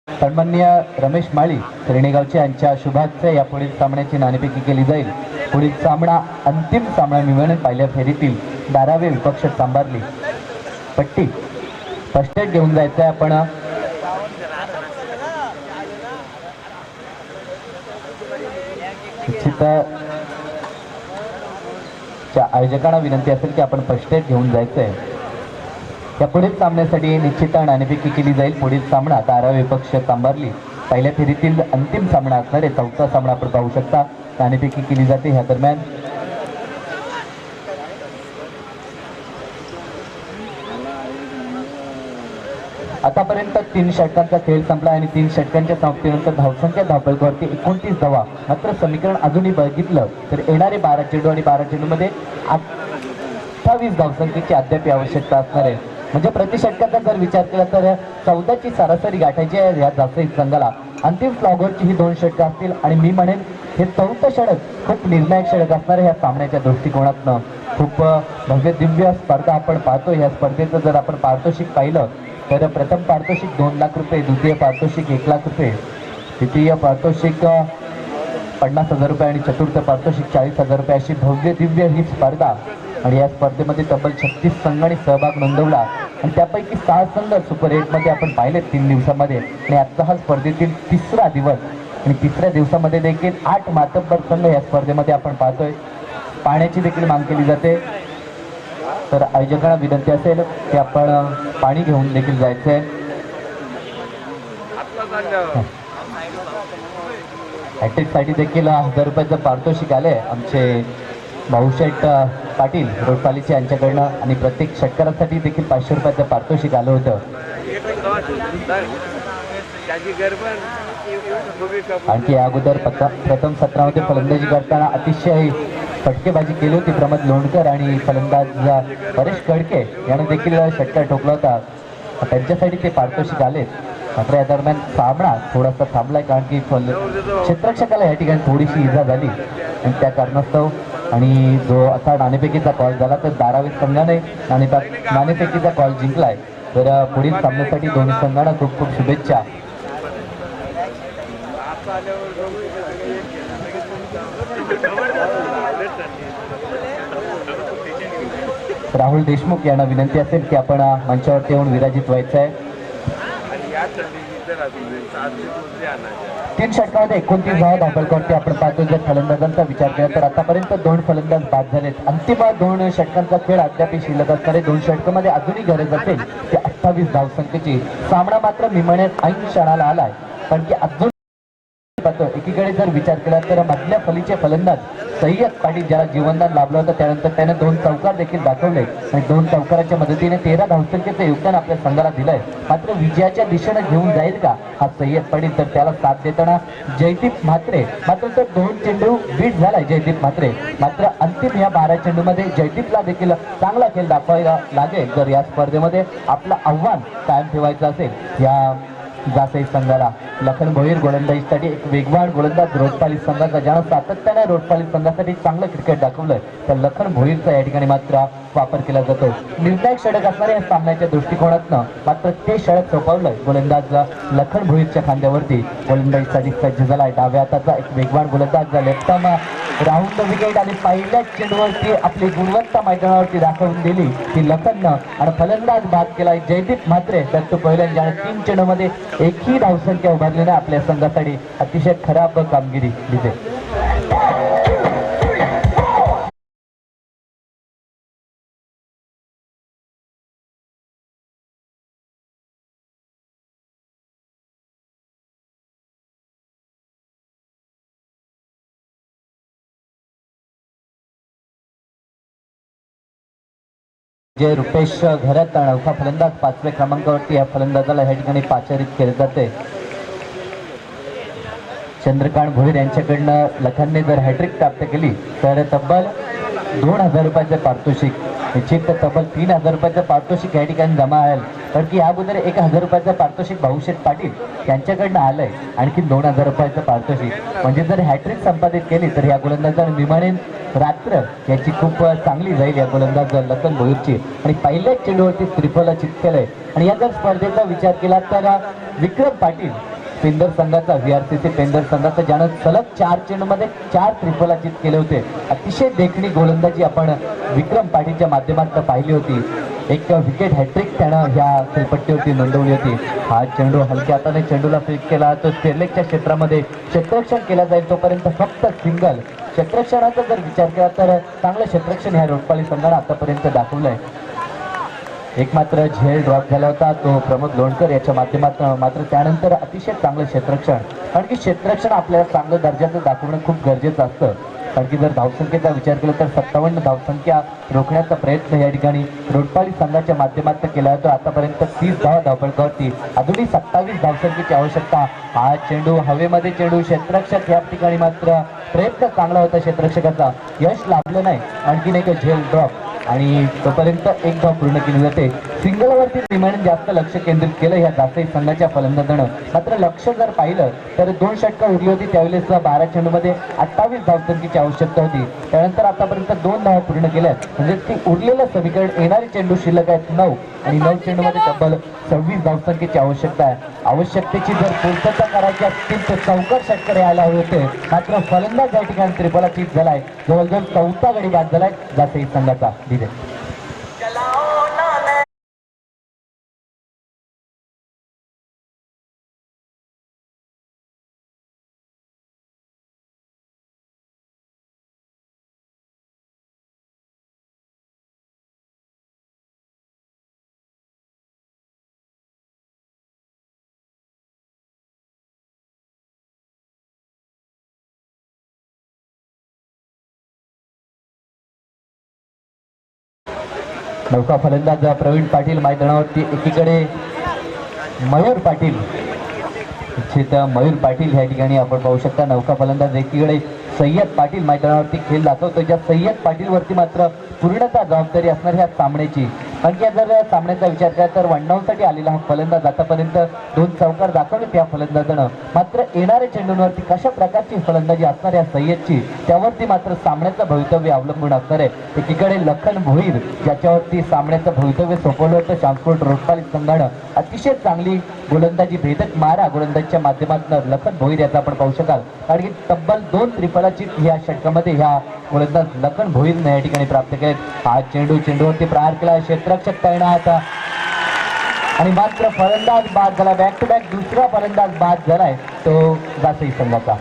सन्माननीय रमेश माळी रेणेगावचे यांच्या शुभार्थ या पुढील सामन्याची नाणेफेकी केली जाईल. पुढील सामना अंतिम सामना मिळवून पहिल्या फेरीतील 12वे विपक्ष तांबार्ली पट्टी फर्स्ट एड घेऊन जायचं आहे आपण. आयोजकांना विनंती असेल की आपण फर्स्ट एड घेऊन जायचं आहे. या पुढील सामन्यासाठी निश्चित नाणेफेकी केली जाईल. पुढील सामना 12वे विपक्ष तांबार्ली पहिल्या फेरीतील अंतिम सामना असणार आहे. 4था सामना आपण पाहू शकता. नाणेफेकी केली जाते ह्या दरम्यान. आतापर्यंत 3 षटकांचा खेळ संपला आणि 3 षटकांच्या समाप्तीनंतर धावसंख्या धावपळीवरती 29 धावा. मात्र समीकरण अजूनही बघितलं तर येणारे 12 चेंडू आणि 12 चेंडूमध्ये 28 धावसंख्येची अद्याप आवश्यकता असणार आहे. म्हणजे प्रति षटकाचा जर विचार केला तर 14ची सरासरी गाठायची आहे या जासई संघाला. अंतिम स्लॉगरची ही 2 षटकं असतील आणि मी म्हणेन हे 4थं षटक खूप निर्णायक षटक असणार आहे ह्या सामन्याच्या दृष्टिकोनातनं. खूप भव्य दिव्य स्पर्धा आपण पाहतो. ह्या स्पर्धेचं जर आपण पारितोषिक पाहिलं तर प्रथम पारितोषिक 2 लाख रुपये, द्वितीय पारितोषिक 1 लाख रुपये, तृतीय पारितोषिक 50,000 रुपये आणि चतुर्थ पारितोषिक 40,000 रुपये अशी भव्य दिव्य ही स्पर्धा. आणि या स्पर्धेमध्ये तब्बल 36 संघांनी सहभाग नोंदवला आणि त्यापैकी 6 संघ सुपर 8मध्ये आपण पाहिले 3 दिवसामध्ये. आणि आजचा हा स्पर्धेतील 3रा दिवस आणि 3ऱ्या दिवसामध्ये देखील 8 मातब्बर संघ या स्पर्धेमध्ये आपण पाहतोय. पाण्याची देखील मागणी केली जाते. तर आयोजकांना विनंती असेल की आपण पाणी घेऊन देखील जायचं आहे. हॅट्रिकसाठी देखील 1000 रुपयाचं पारितोषिक आले आमचे भाऊशेठ पाटील रोटपालीचे यांच्याकडनं आणि प्रत्येक षटकारासाठी देखील 500 रुपयाचं पारितोषिक आलं होतं. आणखी या अगोदर प्रथम सत्रामध्ये फलंदाजी करताना अतिशय फटकेबाजी केली होती प्रमोद लोणकर आणि फलंदाज परेश कडके याने देखील षटकार ठोकला होता. त्यांच्यासाठी ते पारितोषिक आलेत. मात्र या दरम्यान सामना थोडासा थांबलाय कारण की क्षेत्ररक्षकाला या ठिकाणी थोडीशी इजा झाली आणि त्या कारणास्तव आणि जो असा नाणेफेकीचा कॉल झाला तर 12वे संघाने नाणेफेकीचा कॉल जिंकलाय. तर पुढील सामन्यासाठी दोन्ही संघांना खूप खूप शुभेच्छा. राहुल देशमुख यांना विनंती असेल की आपण मंचावरती येऊन विराजित व्हायचं आहे. 3 षटकामध्ये 29 धावफलकावरती आपण पाहतो. जर फलंदाजांचा विचार केला तर आतापर्यंत 2 फलंदाज बाद झालेत. अंतिम 2 षटकांचा खेळ अद्याप शिल्लक असणारे 2 षटकामध्ये अजूनही गरज असेल ते 28 धावसंख्येची. सामना मात्र निमण्यात ऐन क्षणाला आलाय, पण की अजून एकीकडे जर विचार केला तर मधल्या फलीचे फलंदाज सय्यद पाटील ज्याला जीवनदान लाभलं होतं त्यानंतर त्याने 2 चौकार देखील दाखवले आणि 2 चौकाराच्या मदतीने 13 धावसंख्येचं योगदान आपल्या संघाला दिलंय. मात्र विजयाच्या दिशेने घेऊन जाईल का हा सय्यद पाटील? तर त्याला साथ देताना जयदीप म्हात्रे. मात्र तर 2 चेंडू बीट झालाय जयदीप म्हात्रे. मात्र अंतिम या 12 चेंडूमध्ये जयदीपला देखील चांगला खेळ दाखवायला लागेल जर या स्पर्धेमध्ये आपलं आव्हान कायम ठेवायचं असेल या जासई संघाला. लखन भोईर गोलंदाजीसाठी एक वेगवान गोलंदाज रोडपाली संघाचा ज्यानं सातत्याने रोडपाली संघासाठी चांगलं क्रिकेट दाखवलंय त्या लखन भोईरचा या ठिकाणी मात्र वापर केला जातो. निर्णायक षटक असणाऱ्या या सामन्याच्या दृष्टिकोनातनं मात्र ते षटक सोपवलंय गोलंदाज लखन भोईरच्या खांद्यावरती. गोलंदाजीसाठी सज्ज झालाय डाव्या हाताचा एक वेगवान गोलंदाज लेफ्टम राऊंड द विकेट आणि पहिल्याच चेंडूवरती आपली गुणवत्ता मैदानावरती दाखवून दिली ती लखननं आणि फलंदाज बाद केलाय जयदीप म्हात्रे. तर तो पहिल्यांदा 3 चेंडूमध्ये एकही धावसंख्या उभारली नाही आपल्या संघासाठी. अतिशय खराब कामगिरी दिसे. जे रुपेश घरात नौका फलंदाज 5व्या क्रमांकावरती या फलंदाजाला या ठिकाणी पाचारित केले जाते. चंद्रकांत भोईर यांच्याकडनं लखनने जर हॅट्रिक प्राप्त केली तर तब्बल 2000 रुपयाचे पारितोषिक निश्चित तब्बल 3000 रुपयाचं पारितोषिक या ठिकाणी जमा आहे. कारण की अगोदर 1000 रुपयाचं पारितोषिक भाऊशेठ पाटील यांच्याकडनं आलंय. आणखी 2000 रुपयाचं पारितोषिक म्हणजे जर हॅट्रिक संपादित केली तर या गोलंदाजाने विमाने रात्र याची खूप चांगली जाईल या गोलंदाज लखन भोईरची. आणि पहिल्याच चेंडूवरती त्रिफला चित केलंय. आणि या जर स्पर्धेचा विचार केला तर विक्रम पाटील पेंदर संघाचा VRCC पेंदर संघाचा ज्यानं सलग 4 चेंडूमध्ये 4 त्रिफला चित केले होते. अतिशय देखणी गोलंदाजी आपण विक्रम पाटीलच्या माध्यमातून पाहिली होती. एक विकेट हॅट्रिक त्यानं ह्या खेळपट्टीवरती नोंदवली होती. हा चेंडू हलक्या हाताने चेंडूला फेक केला तो स्टेरलेकच्या क्षेत्रामध्ये क्षेत्ररक्षण केला जाईल तोपर्यंत फक्त सिंगल. क्षेत्ररक्षणाचा जर विचार केला तर चांगलं क्षेत्ररक्षण ह्या रोडपाली संघाने आतापर्यंत दाखवलंय. एक मात्र झेल ड्रॉप झाला होता तो प्रमोद लोणकर याच्या माध्यमातून. मात्र त्यानंतर अतिशय चांगलं क्षेत्ररक्षण. कारण की क्षेत्ररक्षण आपल्याला चांगलं दर्जाचं दाखवणं खूप गरजेचं असतं. कारण की जर धावसंख्येचा विचार केला तर 57 धावसंख्या रोखण्याचा प्रयत्न या ठिकाणी रोडपाली संघाच्या माध्यमातून केला होता. आतापर्यंत 30 धावफलकावरती अजूनही 27 धावसंख्येची आवश्यकता. हा चेंडू हवेमध्ये चेंडू क्षेत्ररक्षक या ठिकाणी मात्र प्रयत्न चांगला होता क्षेत्ररक्षकाचा यश लाभलं नाही. आणखीन एक झेल ड्रॉप आणि तोपर्यंत एक धाव पूर्ण केली जाते. सिंगलवरती निमाने जास्त लक्ष केंद्रित केलं ह्या जासई संघाच्या फलंदाजानं. मात्र लक्ष जर पाहिलं तर 2 षटकं उरली होती त्यावेळेस 12 चेंडूमध्ये 28 धावसंख्येची आवश्यकता होती. त्यानंतर आतापर्यंत 2 धावा पूर्ण केल्यात म्हणजे ती उरलेल्या समीकरण येणारे चेंडू शिल्लक आहेत 9 आणि 9 चेंडूमध्ये तब्बल 26 धावसंख्येची आवश्यकता आहे. आवश्यकतेची जर पूर्तता करायची असतील तर चौकार षटकर यायला हवे होते. मात्र फलंदाज या ठिकाणी त्रिफला चित झालाय. जवळजवळ 4था गडी बाद झालाय जासई संघाचा. दिले नौका फलंदाज प्रवीण पाटील मैदानावरती. एकीकडे मयूर पाटील मयूर पाटील ह्या ठिकाणी आपण पाहू शकता. नौका फलंदाज एकीकडे सय्यद पाटील मैदानावरती खेळ दाखवतो. ज्या सय्यद पाटील वरती मात्र पूर्णतः जबाबदारी असणार ह्या सामन्याची. कारण की जर सामन्याचा विचार केला तर वनडाऊनसाठी आलेला हा फलंदाज आतापर्यंत 2 चौकार दाखवले त्या फलंदाजानं, मात्र येणाऱ्या चेंडूंवरती कशा प्रकारची फलंदाजी असणार या सय्यदची त्यावरती मात्र सामन्याचं भवितव्य अवलंबून असणार आहे. एकीकडे लखन भोईर ज्याच्यावरती सामन्याचं भवितव्य सोपवलं होतं ट्रान्सपोर्ट रोडपाल संघानं, अतिशय चांगली गोलंदाजी भेदक मारा गोलंदाजीच्या माध्यमातून लखन भोईर याचा आपण पाहू शकाल. कारण की तब्बल 2 त्रिफलाची या षटकामध्ये ह्या गोलंदाज लखन भोईरनं या ठिकाणी प्राप्त केले. हा चेंडूवरती प्रहार केला, क्षेत्ररक्षक तैनात आणि मात्र फलंदाज बाद झाला. बॅक टू बॅक दुसरा फलंदाज बाद झालाय तो जासई संघाचा.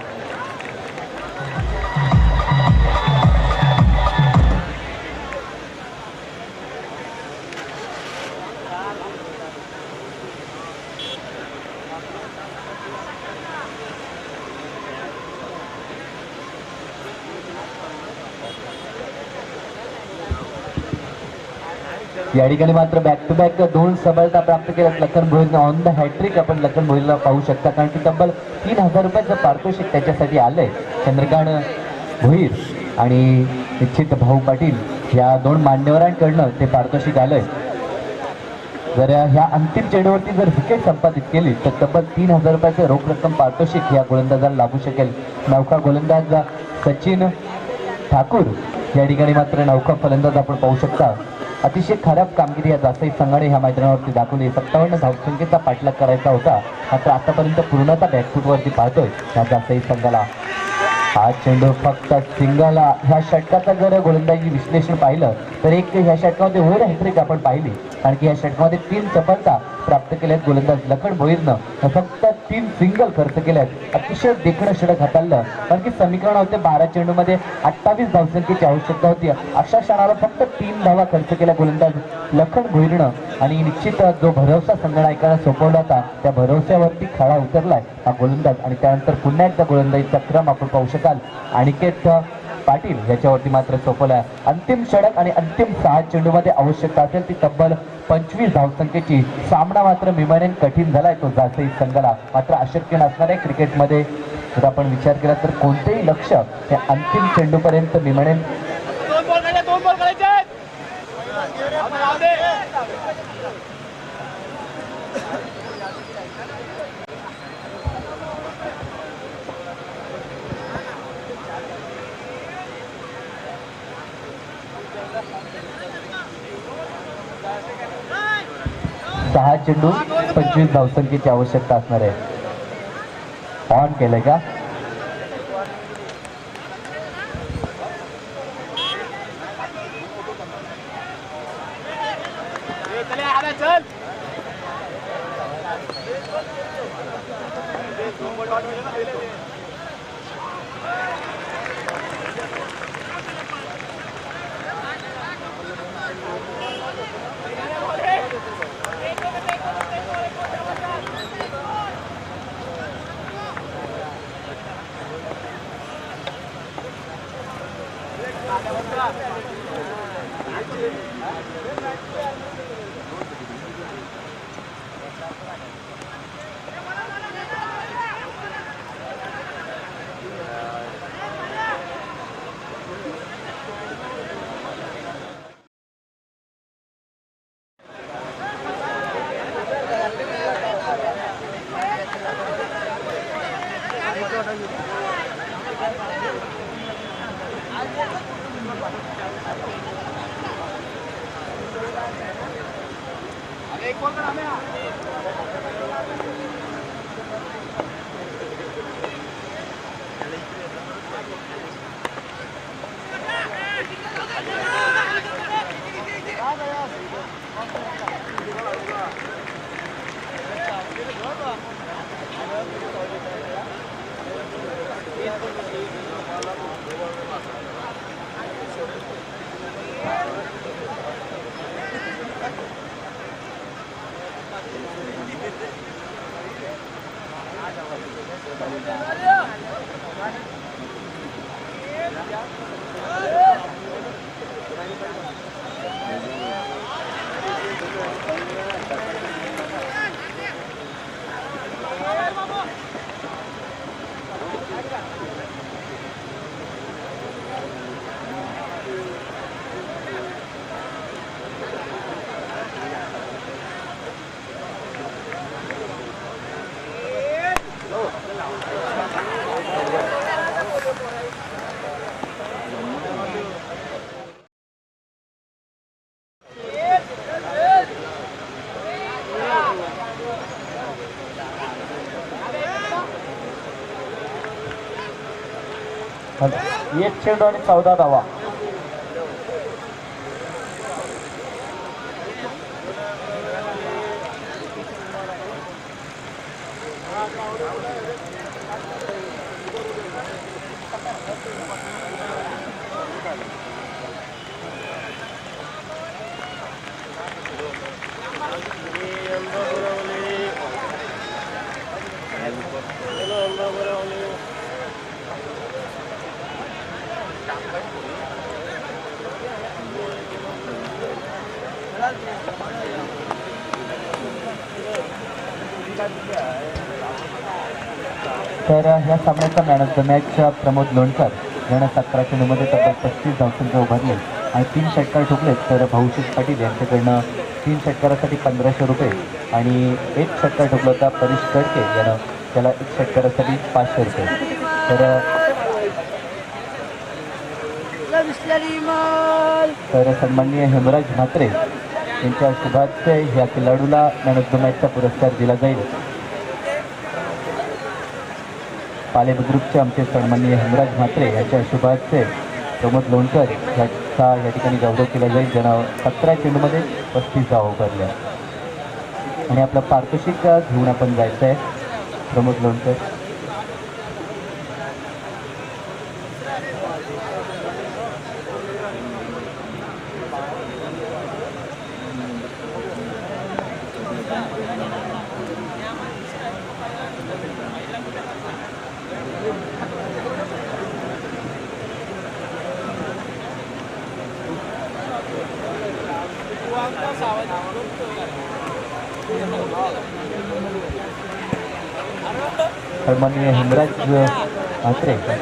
या ठिकाणी मात्र बॅक टू बॅक 2 सबलता प्राप्त केल्यात लखन भोईरनं. ऑन द हॅट्रिक आपण लखन भोईरला पाहू शकता, कारण की तब्बल 3000 रुपयाचं पारितोषिक त्याच्यासाठी आलंय. चंद्रकांत भोईर आणि निश्चित भाऊ पाटील या 2 मान्यवरांकडनं ते पारितोषिक आलंय. जर ह्या अंतिम चेंडूवरती जर विकेट संपादित केली तर तब्बल 3000 रुपयाचं रोख रक्कम पारितोषिक या गोलंदाजाला लागू शकेल. नौका गोलंदाज सचिन ठाकूर या ठिकाणी मात्र नौका फलंदाज आपण पाहू शकता. अतिशय खराब कामगिरी या जासई संघाने ह्या मैदानावरती दाखवली. 57 धावसंख्येचा पाठलाग करायचा होता, मात्र आतापर्यंत पूर्णतः बॅकफूटवरती पाहतोय या जासई संघाला. हा चेंडू फक्त सिंगलला. ह्या षटकाचा जर गोलंदाजी विश्लेषण पाहिलं तर एक ह्या षटकामध्ये ओव्हर हॅट्रिक आपण पाहिली, कारण की या षटकामध्ये 3 सफलता प्राप्त केल्यात गोलंदाज लखन भोईरनं. फक्त 3 सिंगल खर्च केल्यात. अतिशय देखणं षटक हाताळलं, कारण की समीकरण होते 12 चेंडूमध्ये 28 धावसंख्येची आवश्यकता होती. अशा क्षणाला फक्त 3 धावा खर्च केल्या गोलंदाज लखन भोईरनं आणि निश्चित जो भरवसा संघनायकांना सोपवला होता त्या भरवशावरती खडा उतरलाय हा गोलंदाज. आणि त्यानंतर पुन्हा एकदा गोलंदाजीचा क्रम आपण पाहू शकाल. अनिकेत पाटील याच्यावरती मात्र सोपवलाय. अंतिम षटक आणि अंतिम 6 चेंडूमध्ये आवश्यकता असेल ती तब्बल 25 धावसंख्येची. सामना मात्र मिमानेन कठीण झालाय तो जासई संघाला. मात्र अशक्य नसणाऱ्या क्रिकेटमध्ये जर आपण विचार केला तर कोणतेही लक्ष हे अंतिम चेंडूपर्यंत मिमानेन 2 बॉल करायचे. 6 चेंडू 25 धावसंख्येची आवश्यकता असणार आहे. ऑन केलंय का? चल एक बॉल कर हमें. एक चेंडू आणि 14 धावा. तर ह्या सामन्याचा man of the match Pramod Lonkar यानं 17 चेंडूमध्ये तब्बल 35 धावसंख्या उभारले आणि 3 षटकार ठोकलेत. तर भाऊशिष पाटील यांच्याकडनं 3 षटकारासाठी 1500 रुपये आणि 1 षटकार ठोकला होता परेश कडके यानं त्याला 1 षटकारासाठी 500 रुपये. तर सन्माननीय हेमराज म्हात्रे यांच्या शुभार्थे ह्या खेळाडूला मॅन ऑफ द मॅचचा पुरस्कार दिला जाईल. पाले बुद्रुकचे आमचे सन्माननीय हेमराज म्हात्रे यांच्या शुभार्थे प्रमोद लोणकर याचा या ठिकाणी गौरव केला जाईल, ज्यानं 17 चेंडूमध्ये 35 धावा उभारल्या. आणि आपलं पारितोषिक घेऊन आपण जायचं आहे. प्रमोद लोणकर. सन्माननीय हेमराज म्हात्रे